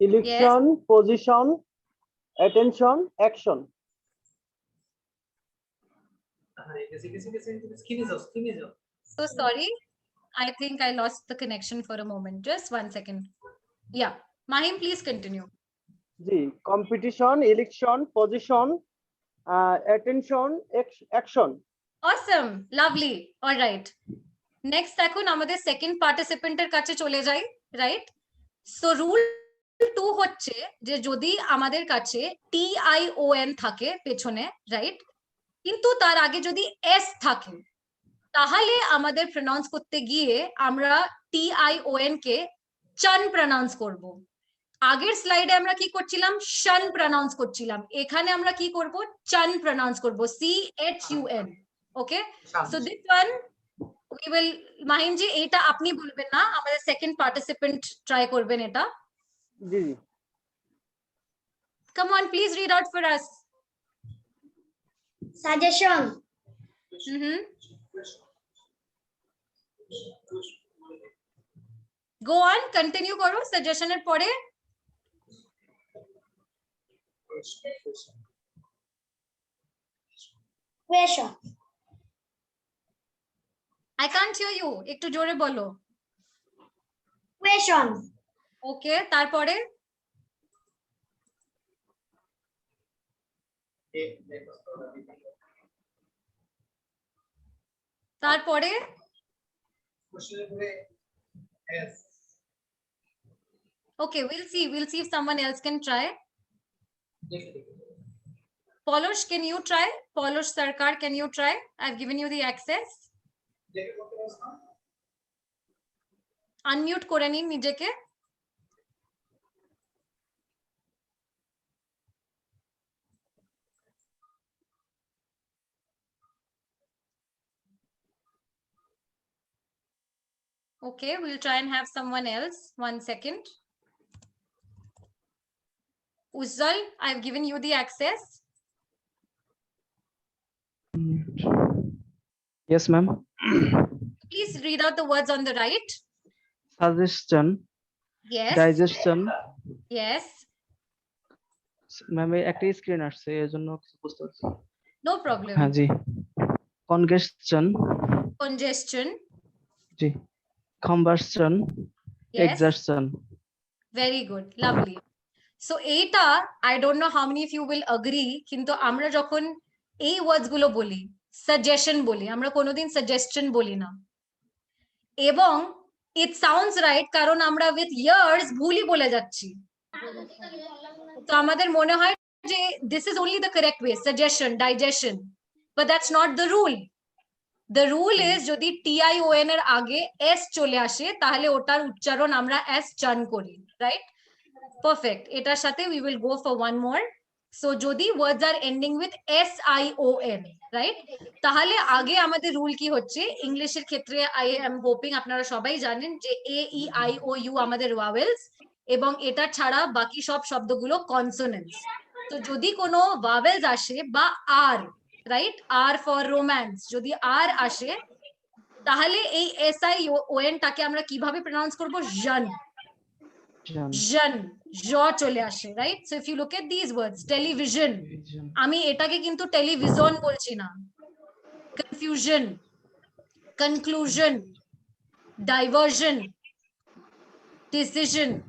election, position, attention, action. So sorry, I think I lost the connection for a moment. Just 1 second. Yeah, Mahim, please continue. G, competition, election, position, attention, action. Awesome, lovely. All right, next এখন আমাদের second পার্টিসিপেন্টের কাছে চলে যাই, right? So rule 2 হচ্ছে যে যদি আমাদের কাছে tion থাকে পেছনে, রাইট, কিন্তু তার আগে যদি s থাকে, তাহলে আমাদের প্রনাউন্স করতে গিয়ে আমরা TION কে চান প্রনাউন্স করব। আগের স্লাইডে আমরা কি করছিলাম, শান প্রনাউন্স করছিলাম, এখানে আমরা কি করব, চান প্রনাউন্স করব, CHUN। Okay, so this one we will, Mahin ji এটা আপনি বলবেন না, আমাদের সেকেন্ড পার্টিসিপেন্ট ট্রাই করবেন এটা। জি জি। Come on, please read out for us. Suggestion. Go on, continue করো সাজেশনের পরে। Question. I can't hear you, একটু জোরে বলো। Question. ওকে, তারপরে তারপরে okay, we'll see if someone else can try. Polosh, can you try? Polosh Sarkar, can you try? I've given you the access. Unmute করে নিন নিজেকে। Okay, we'll try and have someone else. 1 second. Ujjwal, I've given you the access. Yes, ma'am. Please read out the words on the right. Suggestion, Yes. digestion. Yes. Ma'am একটা screen আসছে এর জন্য কিছু বুঝতে পারছি। No problem. হ্যাঁ জি। Congestion. Congestion. জি। Combustion. Yes. Exhaustion. Very good. Lovely. So এটা I don't know how many of you will agree, কিন্তু আমরা যখন এই ওয়ার্ডস গুলো বলি, সাজেশন বলি, আমরা কোনোদিন সাজেশন বলি না। এবং it sounds right কারণ আমরা with years ভুলই বলে যাচ্ছি। তো আমাদের মনে হয় যে this is only the correct way, suggestion, digestion, but that's not the rule. The rule is যদি TION এর আগে S চলে আসে তাহলে ওটার উচ্চারণ আমরা as চান করি, right? Perfect. এটার সাথে we will go for one more. So যদি words are ending with SION, right? তাহলে আগে আমাদের রুল কি হচ্ছে, ইংলিশের ক্ষেত্রে I am hoping আপনারা সবাই জানেন যে AEIOU আমাদের vowels, এবং এটা ছাড়া বাকি সব শব্দগুলো কনসোনেন্টস। তো যদি কোনো vowels আসে বা R, right? R for romance, যদি R আসে তাহলে এই SION টাকে আমরা কিভাবে প্রনাউন্স করব, জন। জন, জ চলে আসে, রাইট? So if you look at this words, television, আমি এটাকে কিন্তু টেলিভিশন বলছি না। Confusion, conclusion, diversion, decision.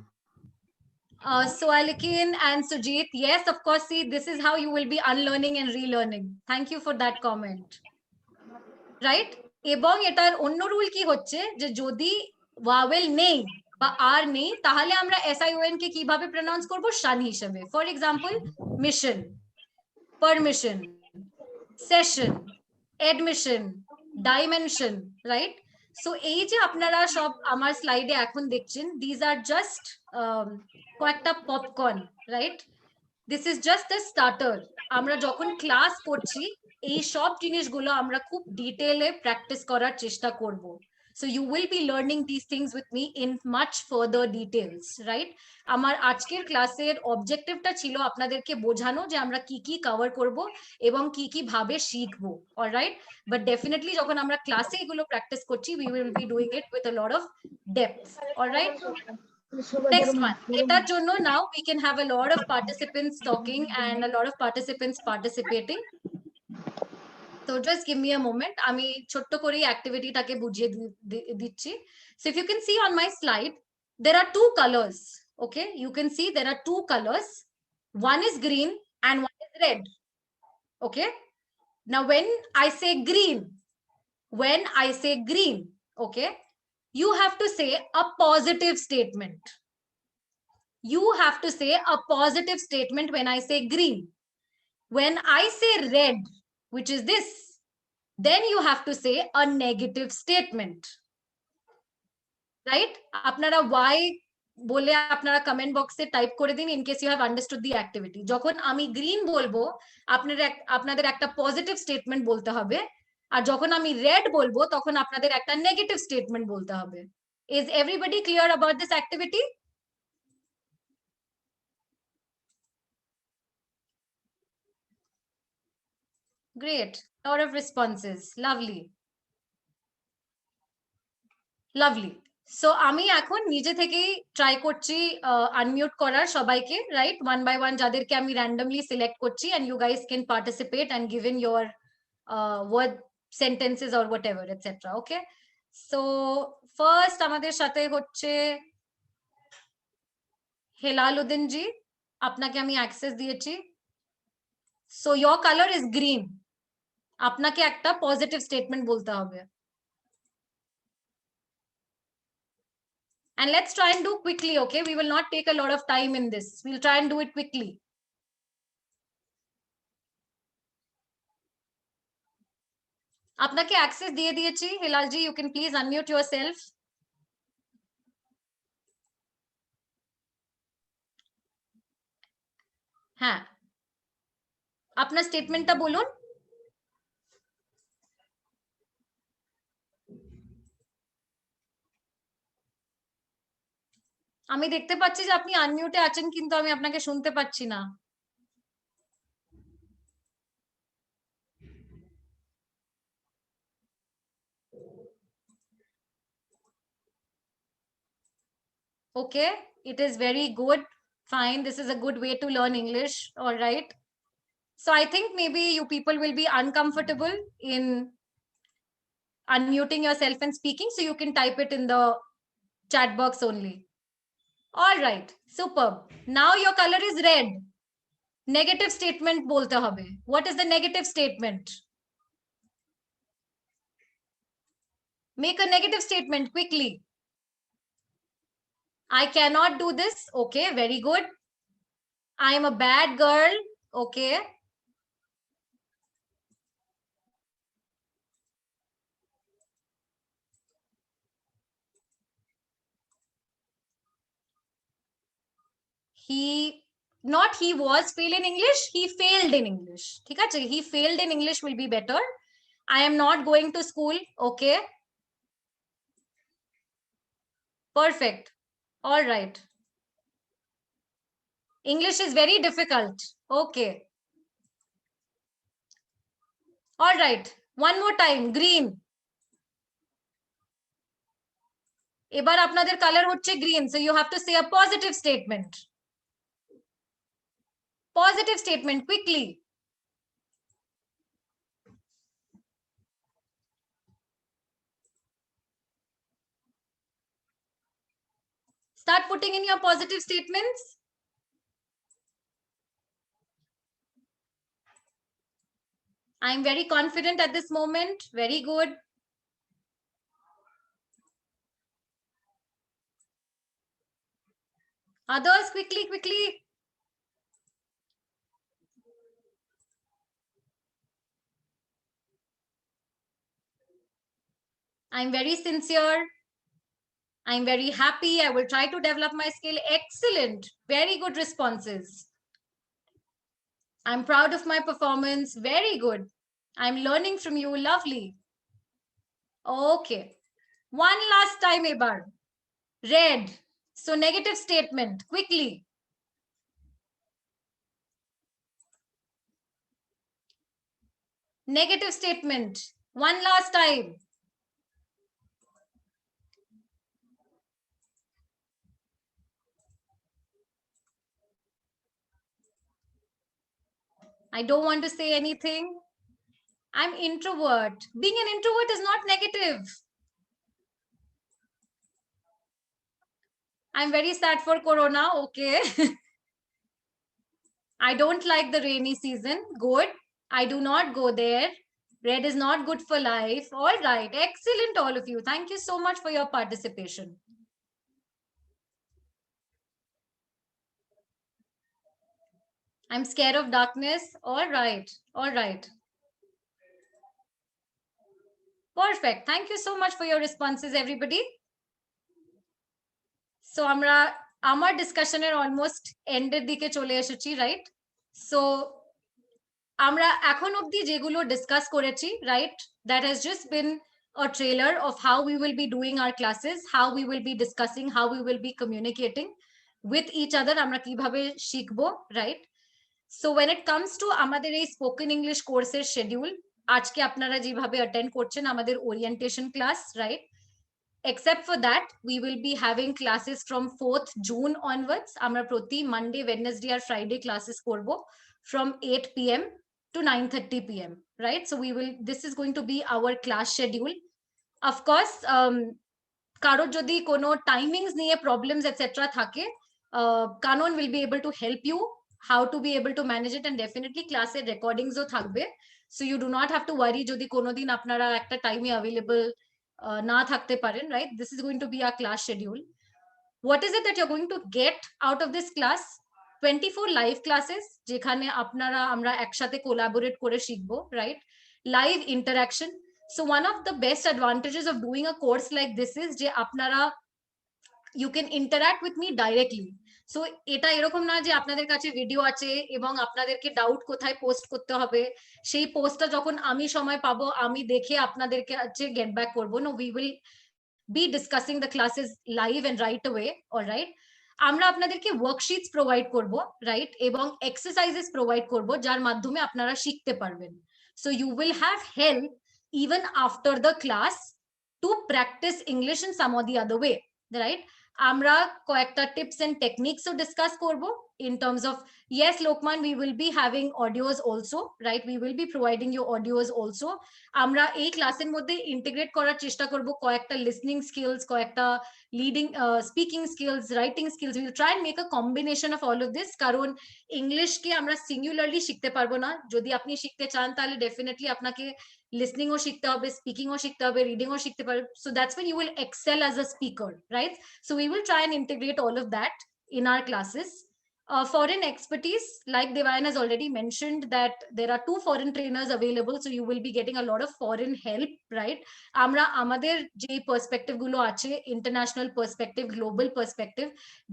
So Alikin and Sujit, yes, of course, see, this is how you will be unlearning and relearning. Thank you for that comment. Right? এবং এটার অন্য rule কি হচ্ছে যে যদি vowel নেই বা আর নেই তাহলে আমরা SION কে কিভাবে প্রনাউন্স করব, শান হিসেবে। For example, mission, permission, session, admission, dimension, right? So এই যে আপনারা সব আমার স্লাইডে এখন দেখছেন, দিস আর জাস্ট কয়েকটা popcorn, right? This is just the starter. আমরা যখন ক্লাস করছি এই সব জিনিসগুলো আমরা খুব ডিটেইলে প্র্যাকটিস করার চেষ্টা করব। So you will be learning these things with me in much further details, right? আমার আজকের ক্লাসের অবজেক্টিভটা ছিল আপনাদেরকে বোঝানো যে আমরা কি কি কভার করব এবং কি কি ভাবে শিখবো, অলরাইট? বাট ডেফিনেটলি যখন আমরা ক্লাসে এগুলো প্র্যাকটিস করছি, we will be doing it with a lot of depth, alright? Next one, এটার জন্য now we can have a lot of participants talking and a lot of participants participating. So just give me a moment. আমি ছোট্ট করে অ্যাক্টিভিটিটাকে বুঝিয়ে দিচ্ছি। So if you can see on my slide, there are two colors. Okay, you can see there are two colors. One is green and one is red. Okay. Now when I say green, okay, you have to say a positive statement. You have to say a positive statement when I say green. When I say red, which is this, then you have to say a negative statement. Right? আপনারা why বলে আপনারা comment বক্সে type করে দিন in case you have understood the activity. যখন আমি green বলবো আপনাদের একটা পজিটিভ স্টেটমেন্ট বলতে হবে, আর যখন আমি রেড বলবো তখন আপনাদের একটা নেগেটিভ স্টেটমেন্ট বলতে হবে. Is everybody clear about this activity? Great. Lot of responses. Lovely. Lovely. So আমি এখন নিজে থেকেই ট্রাই করছি আনমিউট করার সবাইকে, রাইট, ওয়ান বাই ওয়ান যাদেরকে আমি র্যান্ডমলি সিলেক্ট করছি, and you guys can participate and give in your word sentences or whatever etc. Okay, so first আমাদের সাথে হচ্ছে হেলালুদ্দিন জি, আপনাকে আমি অ্যাক্সেস দিয়েছি. So your color is green. আপনাকে একটা পজিটিভ স্টেটমেন্ট বলতে হবে. And let's try and do quickly, okay? We will not take a lot of time in this. We'll try and do it quickly. আপনাকে access দিয়ে দিয়েছি হেলালজি, you can please unmute yourself. হ্যাঁ, আপনার স্টেটমেন্টটা বলুন. আমি দেখতে পাচ্ছি যে আপনি আনমিউটে আছেন, কিন্তু আমি আপনাকে শুনতে পাচ্ছি না. Okay, it is very good. Fine, this is a good way to learn English. All right. So I think maybe you people will be uncomfortable in unmuting yourself and speaking, so you can type it in the chat box only. All right, superb. Now your color is red. Negative statement bolte hobe. What is the negative statement? Make a negative statement quickly. I cannot do this. Okay, very good. I am a bad girl. Okay. He was fail in English, he failed in English. ঠিক আছে, he failed in English will be better. I am not going to school. Okay, perfect. All right, English is very difficult. Okay, all right, one more time. Green. এবার আপনাদের colour হচ্ছে green, so you have to say a positive statement. Positive statement quickly. Start putting in your positive statements. I'm very confident at this moment. Very good. Others, quickly, quickly. I'm very sincere. I'm very happy. I will try to develop my skill. Excellent. Very good responses. I'm proud of my performance. Very good. I'm learning from you. Lovely. Okay. One last time, ebar. Red. So negative statement. Quickly. Negative statement. One last time. I don't want to say anything. I'm introvert. Being an introvert is not negative. I'm very sad for Corona. Okay. I don't like the rainy season. Good. I do not go there. Red is not good for life. All right. Excellent, all of you. Thank you so much for your participation. I'm scared of darkness. All right. All right. Perfect. Thank you so much for your responses, everybody. So আমরা আমার ডিসকাশনের almost এন্ডের দিকে চলে এসেছি, right? So আমরা এখন অবধি যেগুলো discuss করেছি, right, that has just bin a trailer of how we will be doing our classes, how we will be discussing, how we will be communicating with each other, আমরা কিভাবে শিখবো, right? So when it comes to আমাদের এই spoken English কোর্সের schedule, আজকে আপনারা যেভাবে attend করছেন আমাদের orientation class, right? Except for that, we will be having classes from 4th June onwards. আমরা প্রতি Monday, Wednesday আর Friday classes করব from 8 p.m. to 9:30 p.m. right? So this is going to be our class schedule. Of course, কারোর যদি কোনো timings নিয়ে problems etcetera থাকে, কানন will be able to help you how to be able to manage it, and definitely ক্লাসের রেকর্ডিংসও থাকবে, so you do not have to worry যদি কোনোদিন আপনারা একটা টাইমে অ্যাভেলেবল না থাকতে পারেন, right? This is going to be our class schedule. What is it that you're going to get out of this class? 24 live classes যেখানে আপনারা আমরা একসাথে কোলাবোরেট করে শিখবো, right? Live interaction. So one of the best advantages of doing a course like this is যে আপনারা you can interact with me directly. So এটা এরকম না যে আপনাদের কাছে ভিডিও আছে এবং আপনাদেরকে ডাউট কোথায় পোস্ট করতে হবে, সেই পোস্টটা যখন আমি সময় পাবো আমি দেখে আপনাদেরকে কাছে গেট ব্যাক করবো। No, we will be discussing the classes live and right away, all right? আমরা আপনাদেরকে ওয়ার্কশিটস প্রোভাইড করব, রাইট, এবং এক্সারসাইজেস প্রোভাইড করব যার মাধ্যমে আপনারা শিখতে পারবেন। So you will have help even after the class to practice English in some or the other way, right? আমরা কয়েকটা টিপস এন্ড টেকনিক্সও ডিসকাস করব in terms of, yes Lokman, we will be having audios also, right? We will be providing you audios also. আমরা এই ক্লাসের মধ্যে integrate করার চেষ্টা করব কয়েকটা লিসনিং স্কিলস, কয়েকটা reading speaking skills, writing skills. Will try and make a combination of all of this, কারণ ইংলিশকে আমরা সিঙ্গুলারলি শিখতে পারবো না। যদি আপনি শিখতে চান তাহলে ডেফিনেটলি আপনাকে listening ও শিখতে হবে, speaking ও শিখতে হবে, reading ও শিখতে পারবে। So that's when you will excel as a speaker, right? So we will try and integrate all of that in our classes. Foreign expertise, like Devayan has already mentioned that there are 2 foreign trainers available, so you will be getting a lot of foreign help, right? আমরা আমাদের যে perspective গুলো আছে, international perspective, global perspective,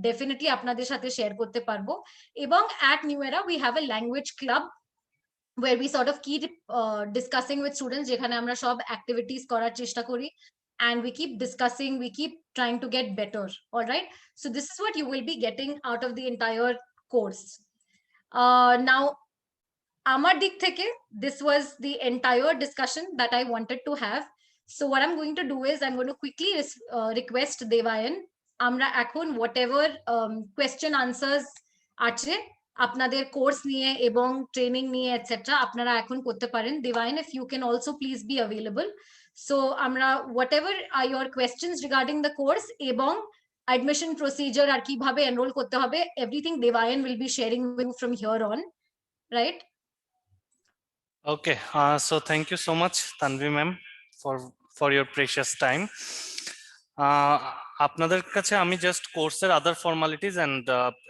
definitely আপনাদের সাথে share করতে পারবো। এবং at New Era we have a language club where we sort of keep discussing with students, যেখানে আমরা সব activities করার চেষ্টা করি, and we keep discussing, we keep trying to get better, all right? So this is what you will be getting out of the entire course. Now amar dik theke this was the entire discussion that I wanted to have. So what I'm going to do is I'm going to quickly request Devayan, আমরা এখন whatever question answers আছে আপনাদের course নিয়ে এবং training নিয়ে etcetera আপনারা এখন করতে পারেন। Devayan, if you can also please be available. So আমরা whatever are your questions regarding the course এবং admission procedure আর কিভাবে enroll করতে হবে, everything Devayan will be sharing with you from here on, right? Okay, so thank you so much Tanvi ma'am for your precious time. আপনাদের কাছে আমি just কোর্সের other formalities and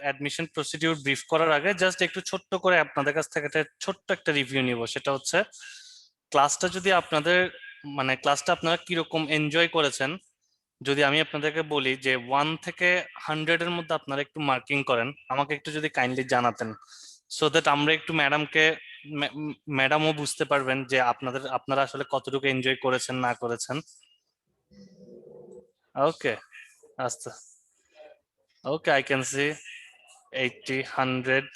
admission procedure brief করার আগে just একটু ছোট্ট করে আপনাদের কাছ থেকে ছোট্ট একটা রিভিউ নিব। সেটা হচ্ছে ক্লাসটা যদি আপনাদের মানে ক্লাসটা আপনারা কিরকম এনজয় করেছেন, যদি আমি আপনাদেরকে বলি যে 1 থেকে 100 এর মধ্যে আপনারা একটু মার্কিং করেন, আমাকে একটু যদি কাইন্ডলি জানাতেন, সো দ্যাট আমরা একটু ম্যাডামও বুঝতে পারবেন যে আপনারা আসলে কতটুকু এনজয় করেছেন না করেছেন। ওকে, আচ্ছা, ওকে, I can see 80, 100.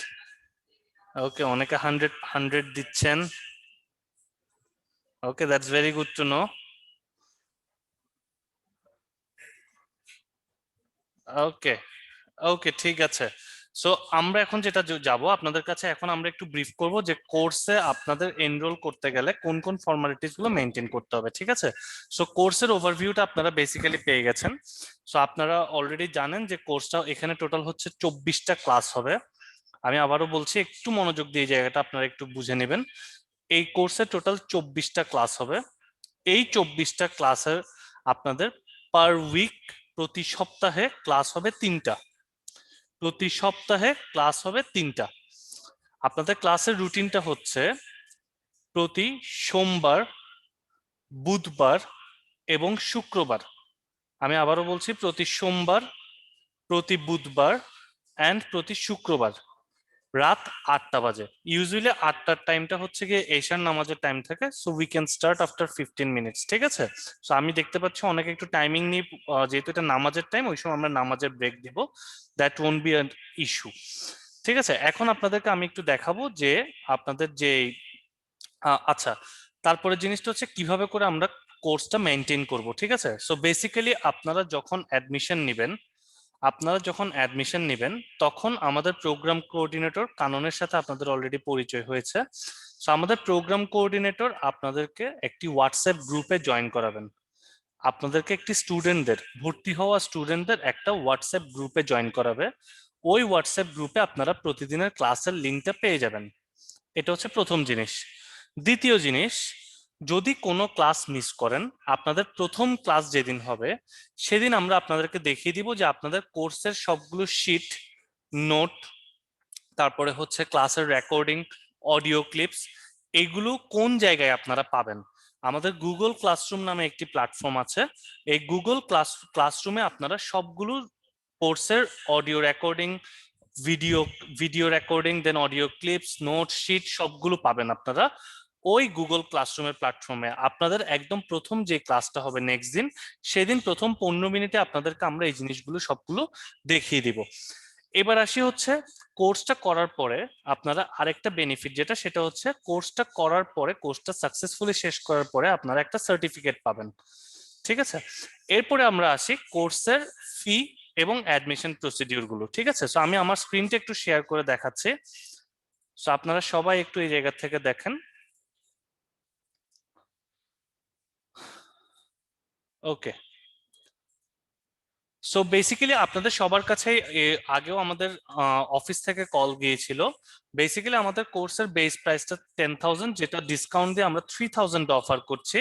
ওকে, অনেকে 100 দিচ্ছেন। ওকে, that's very good to know. ওকে, ওকে, ঠিক আছে। সো আমরা এখন যেটা যাব আপনাদের কাছে, এখন আমরা একটু ব্রিফ করব যে কোর্সে আপনাদের এনরোল করতে গেলে কোন কোন ফর্মালিটিস গুলো মেনটেন করতে হবে, ঠিক আছে? সো কোর্সের ওভারভিউটা আপনারা বেসিক্যালি পেয়ে গেছেন। সো আপনারা অলরেডি জানেন যে কোর্সটা এখানে টোটাল হচ্ছে 24টা ক্লাস হবে। আমি আবারও বলছি, একটু মনোযোগ দিয়ে জায়গাটা আপনারা একটু বুঝে নেবেন। এই কোর্সে টোটাল 24টা ক্লাস হবে। এই 24টা ক্লাসের আপনাদের পার উইক প্রতি সপ্তাহে ক্লাস হবে 3টা। প্রতি সপ্তাহে ক্লাস হবে 3টা। আপনাদের ক্লাসের রুটিনটা হচ্ছে প্রতি সোমবার বুধবার এবং শুক্রবার। আমি আবারও বলছি, প্রতি সোমবার, প্রতি বুধবার অ্যান্ড প্রতি শুক্রবার রাত 8টা বাজে। ইউজুয়ালি 8টার টাইমটা হচ্ছে গিয়ে এশার নামাজের টাইম থাকে, so we can start after 15 minutes. ঠিক আছে, সো আমি দেখতে পাচ্ছি অনেকে একটু টাইমিং নিয়ে, যেহেতু এটা নামাজের টাইম, ওই সময় আমরা নামাজের ব্রেক দিব, that won't be an issue. ঠিক আছে, এখন আপনাদেরকে আমি একটু দেখাবো যে আপনাদের যে আচ্ছা, তারপরে জিনিসটা হচ্ছে কিভাবে করে আমরা কোর্সটা মেনটেন করব। ঠিক আছে, সো বেসিক্যালি আপনারা যখন অ্যাডমিশন নেবেন তখন আমাদের প্রোগ্রাম কোঅর্ডিনেটর কাননের সাথে আপনাদের অলরেডি পরিচয় হয়েছে। সো আমাদের প্রোগ্রাম কোঅর্ডিনেটর আপনাদেরকে একটি হোয়াটসঅ্যাপ গ্রুপে জয়েন করাবেন। আপনাদেরকে একটি ভর্তি হওয়া স্টুডেন্টদের একটা হোয়াটসঅ্যাপ গ্রুপে জয়েন করাবে। ওই হোয়াটসঅ্যাপ গ্রুপে আপনারা প্রতিদিনের ক্লাসের লিঙ্কটা পেয়ে যাবেন। এটা হচ্ছে প্রথম জিনিস। দ্বিতীয় জিনিস, যদি কোনো ক্লাস মিস করেন, আপনাদের প্রথম ক্লাস যেদিন হবে সেদিন আমরা আপনাদেরকে দেখিয়ে দিব যে আপনাদের কোর্সের সবগুলো শিট, নোট, তারপরে হচ্ছে ক্লাসের রেকর্ডিং, অডিও ক্লিপস, এগুলো কোন জায়গায় আপনারা পাবেন। আমাদের গুগল ক্লাসরুম নামে একটি প্ল্যাটফর্ম আছে। এই গুগল ক্লাসরুমে আপনারা সবগুলো কোর্সের অডিও রেকর্ডিং, ভিডিও রেকর্ডিং, দেন অডিও ক্লিপস, নোট, শিট সবগুলো পাবেন আপনারা ওই গুগল ক্লাসরুমের প্ল্যাটফর্মে। আপনাদের একদম প্রথম যে ক্লাসটা হবে নেক্সট দিন, সেদিন প্রথম 15 মিনিটে আপনাদেরকে আমরা এই জিনিসগুলো সবগুলো দেখিয়ে দিব। এবার আসি হচ্ছে কোর্সটা করার পরে আপনারা আরেকটা বেনিফিট যেটা, সেটা হচ্ছে কোর্সটা করার পরে, কোর্সটা সাকসেসফুলি শেষ করার পরে আপনারা একটা সার্টিফিকেট পাবেন। ঠিক আছে, এরপরে আমরা আসি কোর্সের ফি এবং অ্যাডমিশন প্রসিডিউর গুলো। ঠিক আছে, সো আমি আমার স্ক্রিনটা একটু শেয়ার করে দেখাচ্ছি। সো আপনারা সবাই একটু এই জায়গা থেকে দেখেন। ওকে, সো বেসিক্যালি আপনাদের সবার কাছে আগেও আমাদের অফিস থেকে কল গিয়েছিল। বেসিক্যালি আমাদের কোর্সের বেস প্রাইসটা 10,000, যেটা ডিসকাউন্ট দিয়ে আমরা 3,000 অফার করছি।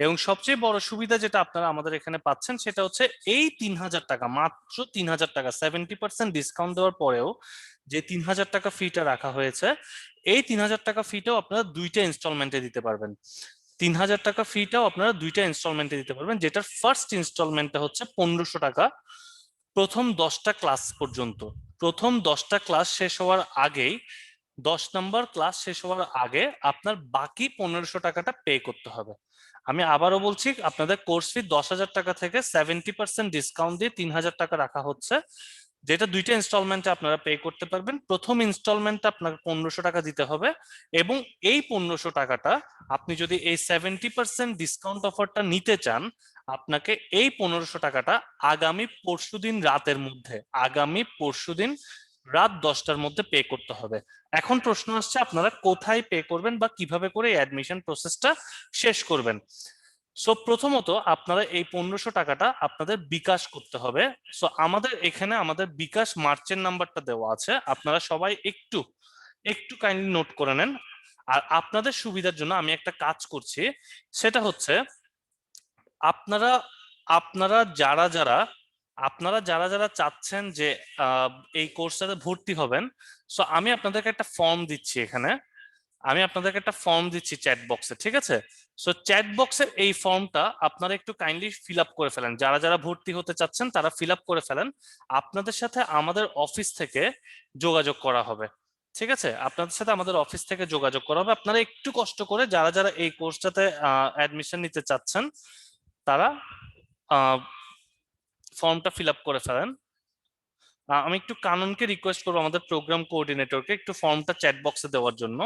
এবং সবচেয়ে বড় সুবিধা যেটা আপনারা আমাদের এখানে পাচ্ছেন সেটা হচ্ছে এই 3,000 টাকা, মাত্র 3,000 টাকা, 70% ডিসকাউন্ট দেওয়ার পরেও যে 3,000 টাকা ফিটা রাখা হয়েছে, এই 3,000 টাকা ফিটাও আপনারা 2টা ইনস্টলমেন্টে দিতে পারবেন। 3,000 টাকা ফিটাও আপনারা 2টা ইনস্টলমেন্টে দিতে পারবেন, যেটার ফার্স্ট ইনস্টলমেন্টটা হচ্ছে 1,500 টাকা প্রথম 10টা ক্লাস পর্যন্ত। প্রথম 10টা ক্লাস শেষ হওয়ার আগেই, 10 নম্বর ক্লাস শেষ হওয়ার আগে আপনার বাকি 1,500 টাকাটা পে করতে হবে। আমি আবারও বলছি, আপনাদের কোর্স ফি 10,000 টাকা থেকে 70% ডিসকাউন্ট দিয়ে 3,000 টাকা রাখা হচ্ছে, যেটা 2টা ইনস্টলমেন্টে আপনারা পে করতে পারবেন। প্রথম ইনস্টলমেন্টে আপনাকে 1,500 টাকা দিতে হবে, এবং এই 1,500 টাকাটা আপনি যদি এই 70% ডিসকাউন্ট অফারটা নিতে চান, আপনাকে এই 1,500 টাকাটা আগামী পরশুদিন রাত 10টার মধ্যে পে করতে হবে। এখন প্রশ্ন আসছে, আপনারা কোথায় পে করবেন বা কিভাবে করে অ্যাডমিশন প্রসেসটা শেষ করবেন। সো প্রথমত আপনারা এই 1,500 টাকাটা আপনাদের বিকাশ করতে হবে। সো আমাদের এখানে আমাদের বিকাশ মার্চেন্ট নাম্বারটা দেওয়া আছে, আপনারা সবাই একটু কাইন্ডলি নোট করে নেন। আর আপনাদের সুবিধার জন্য আমি একটা কাজ করছি, সেটা হচ্ছে আপনারা আপনারা যারা যারা চাচ্ছেন যে এই কোর্সটাতে ভর্তি হবেন, সো আমি আপনাদেরকে একটা ফর্ম দিচ্ছি এখানে, চ্যাট বক্সে। ঠিক আছে, সো চ্যাট বক্সের এই ফর্মটা আপনারা একটু কাইন্ডলি ফিল আপ করে ফেলেন। যারা ভর্তি হতে চাচ্ছেন তারা ফিল আপ করে ফেলেন। আপনাদের সাথে আমাদের অফিস থেকে যোগাযোগ করা হবে। ঠিক আছে, আপনাদের সাথে আমাদের অফিস থেকে যোগাযোগ করা হবে। আপনারা একটু কষ্ট করে যারা এই কোর্সটাতে অ্যাডমিশন নিতে চাচ্ছেন তারা ফর্মটা ফিল আপ করে ফেলেন। আমি একটু কাননকে রিকোয়েস্ট করবো, আমাদের প্রোগ্রাম কোঅর্ডিনেটরকে, একটু ফর্মটা চ্যাট বক্সে দেওয়ার জন্য।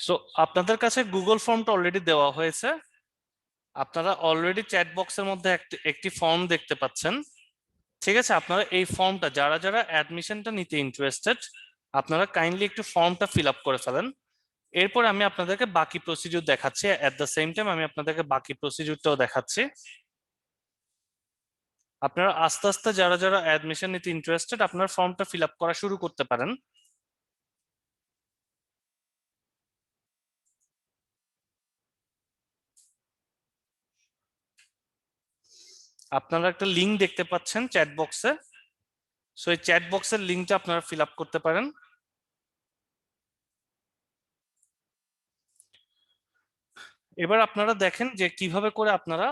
সো আপনাদের কাছে গুগল ফর্মটা অলরেডি দেওয়া হয়েছে। আপনারা অলরেডি চ্যাট বক্সের মধ্যে একটি ফর্ম দেখতে পাচ্ছেন। ঠিক আছে, আপনারা এই ফর্মটা যারা অ্যাডমিশনটা নিতে ইন্টারেস্টেড, আপনারা কাইন্ডলি একটু ফর্মটা ফিল আপ করে ফেলেন। এরপর আমি আপনাদেরকে বাকি প্রসিডিউর দেখাচ্ছি। এট দ্য সেম টাইম আমি আপনাদেরকে বাকি প্রসিডিউরটাও দেখাচ্ছি। আপনারা আস্তে আস্তে যারা অ্যাডমিশন নিতে ইন্টারেস্টেড, আপনার ফর্মটা ফিল আপ করা শুরু করতে পারেন। আপনারা একটা লিঙ্ক দেখতে পাচ্ছেন চ্যাট বক্সে, সো এই চ্যাট বক্সের লিঙ্কটা আপনারা ফিল আপ করতে পারেন। এবার আপনারা দেখেন যে কিভাবে করে আপনারা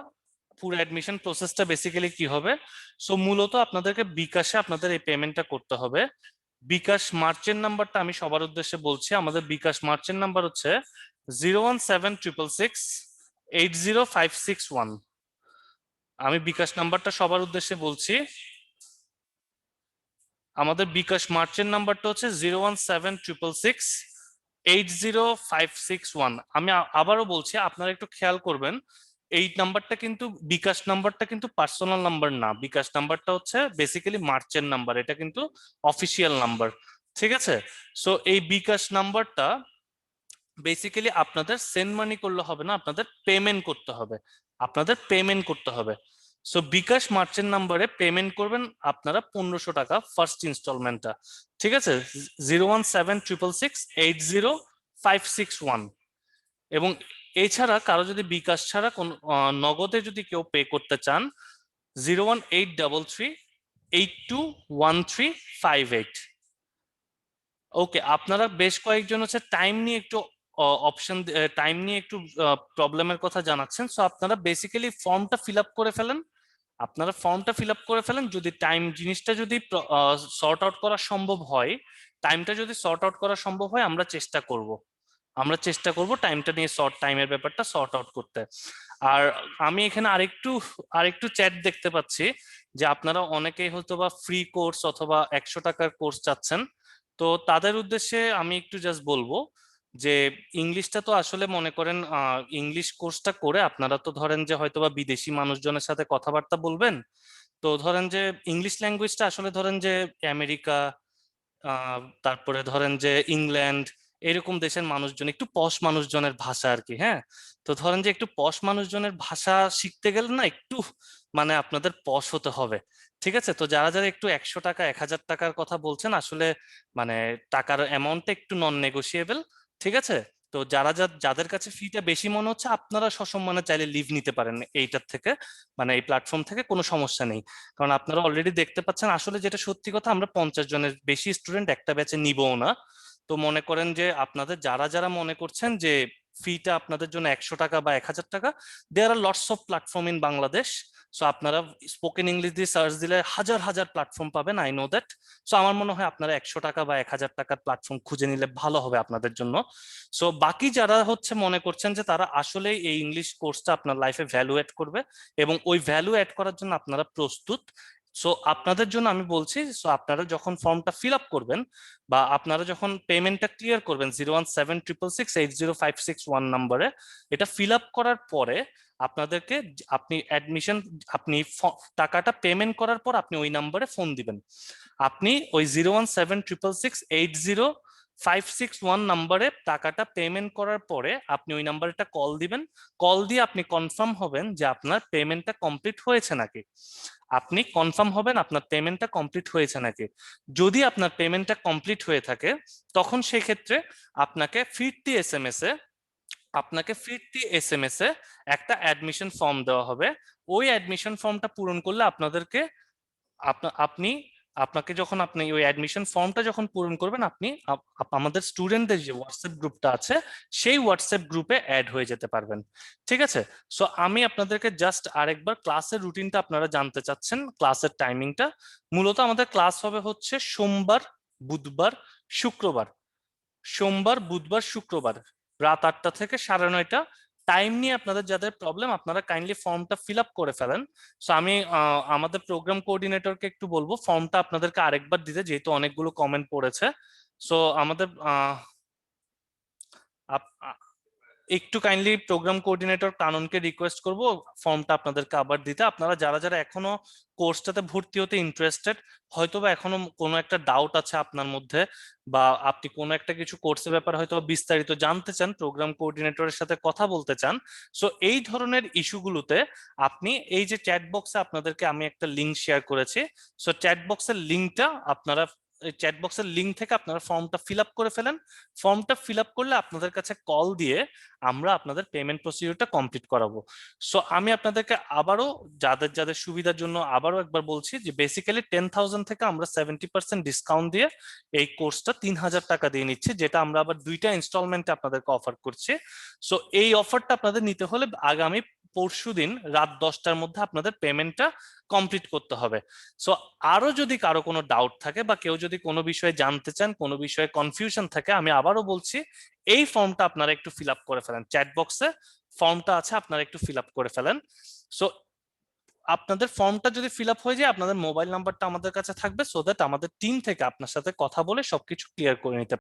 পুরো অ্যাডমিশন প্রসেসটা বেসিক্যালি কি হবে। সো মূলত আপনাদেরকে বিকাশে আপনাদের এই পেমেন্টটা করতে হবে। বিকাশ মার্চেন্ট নাম্বারটা আমি সবার উদ্দেশ্যে বলছি, আমাদের বিকাশ মার্চেন্ট নাম্বার হচ্ছে 01766680561। আমি বিকাশ নাম্বারটা সবার উদ্দেশ্যে বলছি, আমাদের বিকাশ মার্চেন্ট নাম্বারটা হচ্ছে 01766680561। আমি আবারও বলছি, আপনারা একটু খেয়াল করবেন, এই নাম্বারটা কিন্তু বিকাশ নাম্বারটা কিন্তু পার্সোনাল নাম্বার না, বিকাশ নাম্বারটা হচ্ছে বেসিক্যালি মার্চেন্ট নাম্বার, এটা কিন্তু অফিসিয়াল নাম্বার, ঠিক আছে। সো এই বিকাশ নাম্বারটা বেসিক্যালি আপনাদের সেন্ড মানি করলে হবে না, আপনাদের পেমেন্ট করতে হবে, আপনাদের পেমেন্ট করতে হবে। সো বিকাশ মার্চেন্ট নাম্বারে পেমেন্ট করবেন আপনারা 1500 টাকা ফার্স্ট ইনস্টলমেন্টটা, ঠিক আছে, 01766680561। এবং এছাড়া কারো যদি বিকাশ ছাড়া কোন নগদে যদি কেউ পে করতে চান 01833821358। ওকে, আপনারা বেশ কয়েকজন হচ্ছে টাইম নিয়ে একটু প্রবলেমের কথা জানাচ্ছেন। সো আপনারা বেসিক্যালি ফর্মটা ফিল আপ করে ফেলেন, আপনারা ফর্মটা ফিল আপ করে ফেলেন। যদি টাইম জিনিসটা যদি সর্ট আউট করা সম্ভব হয়, টাইমটা যদি সর্ট আউট করা সম্ভব হয়, আমরা চেষ্টা করব টাইমটা নিয়ে টাইমের ব্যাপারটা সর্ট আউট করতে। আর আমি এখানে আরেকটু চ্যাট দেখতে পাচ্ছি যে আপনারা অনেকেই হয়তো বা ফ্রি কোর্স অথবা 100 টাকার কোর্স চাচ্ছেন। তো তাদের উদ্দেশ্যে আমি একটু জাস্ট বলবো যে ইংলিশটা তো আসলে মনে করেন ইংলিশ কোর্সটা করে আপনারা তো ধরেন যে হয়তোবা বিদেশি মানুষজনের সাথে কথাবার্তা বলবেন, তো ধরেন যে ইংলিশ ল্যাঙ্গুয়েজটা আসলে ধরেন যে আমেরিকা, তারপরে ধরেন যে ইংল্যান্ড, এরকম দেশের মানুষজন, একটু পশ মানুষজনের ভাষা আর কি। হ্যাঁ, তো ধরেন যে একটু পশ মানুষজনের ভাষা শিখতে গেলে না একটু মানে আপনাদের পশ হতে হবে, ঠিক আছে। তো যারা যারা একটু 100 টাকা 1000 টাকার কথা বলছেন, আসলে মানে টাকার অ্যামাউন্টটা একটু নন নেগোশিয়েবল, ঠিক আছে। তো যাদের কাছে ফিটা বেশি মনে হচ্ছে, আপনারা সসম্মানে চাইলে লিভ নিতে পারেন এইটার থেকে, মানে এই প্ল্যাটফর্ম থেকে, কোনো সমস্যা নেই। কারণ আপনারা অলরেডি দেখতে পাচ্ছেন, আসলে যেটা সত্যি কথা, আমরা 50 জনের বেশি স্টুডেন্ট একটা ব্যাচে নিবও না। তো মনে করেন যে আপনাদের যারা মনে করছেন যে ফিটা আপনাদের জন্য 100 টাকা বা 1000 টাকা, there are lots of platform in Bangladesh. So আপনারা স্পোকেন ইংলিশ দিয়ে সার্চ দিলে হাজার হাজার প্ল্যাটফর্ম পাবেন, আই নো দ্যাট। সো আমার মনে হয় আপনারা 100 টাকা বা 1000 টাকার প্ল্যাটফর্ম খুঁজে নিলে ভালো হবে আপনাদের জন্য। সো বাকি যারা হচ্ছে মনে করছেন যে তারা আসলে এই ইংলিশ কোর্সটা আপনার লাইফে ভ্যালু অ্যাড করবে এবং ওই ভ্যালু অ্যাড করার জন্য আপনারা প্রস্তুত, সো আপনাদের জন্য আমি বলছি, সো আপনারা যখন ফর্মটা ফিল আপ করবেন বা আপনারা যখন পেমেন্টটা ক্লিয়ার করবেন 01766680561 নম্বরে, এটা ফিল আপ করার পরে আপনাদেরকে আপনি টাকাটা পেমেন্ট করার পর আপনি ওই নাম্বারে ফোন দিবেন। আপনি ওই 01766680561 নাম্বারে টাকাটা পেমেন্ট করার পরে আপনি ওই নাম্বারটা কল দিবেন। কল দিয়ে আপনি কনফার্ম হবেন যে আপনার পেমেন্টটা কমপ্লিট হয়েছে নাকি, আপনি কনফার্ম হবেন আপনার পেমেন্টটা কমপ্লিট হয়েছে নাকি। যদি আপনার পেমেন্টটা কমপ্লিট হয়ে থাকে, তখন সেই ক্ষেত্রে আপনাকে ফিরতি এসএমএস এ একটা অ্যাডমিশন ফর্ম দেওয়া হবে। ওই অ্যাডমিশন ফর্মটা পূরণ করলে আপনাকে যখন আপনি ওই অ্যাডমিশন ফর্মটা যখন পূরণ করবেন, আপনি আমাদের স্টুডেন্টদের যে হোয়াটসঅ্যাপ গ্রুপটা আছে সেই হোয়াটসঅ্যাপ গ্রুপে অ্যাড হয়ে যেতে পারবেন, ঠিক আছে। সো আমি আপনাদেরকে জাস্ট আরেকবার ক্লাসের রুটিনটা আপনারা জানতে চাচ্ছেন, ক্লাসের টাইমিংটা। মূলত আমাদের ক্লাস হবে হচ্ছে সোমবার, বুধবার, শুক্রবার রাত 8টা থেকে 9:30। টাইম নিয়ে আপনাদের যাদের প্রবলেম, আপনারা কাইন্ডলি ফর্মটা ফিল আপ করে ফেলেন। সো আমি আমাদের প্রোগ্রাম কোঅর্ডিনেটরকে একটু বলবো ফর্মটা আপনাদেরকে আরেকবার দিতে, যেহেতু অনেকগুলো কমেন্ট পড়েছে। সো আমাদের একটু কাইন্ডলি প্রোগ্রাম কোঅর্ডিনেটর কাননকে রিকোয়েস্ট করব ফর্মটা আপনাদেরকে আবার দিতে। আপনারা যারা এখনো কোর্সটাতে ভর্তি হতে ইন্টারেস্টেড, হয়তো বা এখনো কোনো একটা ডাউট আছে আপনার মধ্যে, বা আপনি কোনো একটা কিছু কোর্সের ব্যাপারে হয়তো বিস্তারিত জানতে চান, প্রোগ্রাম কোঅর্ডিনেটরের সাথে কথা বলতে চান, সো এই ধরনের ইস্যুগুলোতে আপনি এই যে চ্যাট বক্সে আপনাদেরকে আমি একটা লিঙ্ক শেয়ার করেছি, সো চ্যাট বক্সের লিঙ্কটা আপনারা চ্যাট বক্সের লিংক থেকে আপনারা ফর্মটা ফিল আপ করে ফেলেন। ফর্মটা ফিল আপ করলে আপনাদের কাছে কল দিয়ে আমরা আপনাদের পেমেন্ট প্রসিডিউরটা কমপ্লিট করাবো। সো আমি আপনাদেরকে আবারও যাদের যাদের সুবিধার জন্য আবারও একবার বলছি যে বেসিক্যালি 10,000 থেকে আমরা 70% ডিসকাউন্ট দিয়ে এই কোর্সটা 3,000 টাকা দিয়ে নিচ্ছি, যেটা আমরা আবার 2টা ইনস্টলমেন্টে আপনাদেরকে অফার করছি। সো এই অফারটা আপনাদের নিতে হলে আগামী পরশুদিন রাত 10টার মধ্যে আপনাদের পেমেন্টটা কমপ্লিট করতে হবে। সো আরো যদি কারো কোনো ডাউট থাকে বা কেউ যদি কোনো বিষয়ে জানতে চান, কোনো বিষয়ে কনফিউশন থাকে, আমি আবারও বলছি এই ফর্মটা আপনারা একটু ফিল আপ করে ফেলেন। চ্যাট বক্সে ফর্মটা আছে, আপনারা একটু ফিল আপ করে ফেলেন। সো আপনাদের ফর্মটা যদি ফিল আপ হয়ে যায় আপনাদের মোবাইল নাম্বারটা আমাদের কাছে থাকবে, সো দ্যাট আমাদের টিম থেকে আপনার সাথে কথা বলে সবকিছু ক্লিয়ার করে নিতে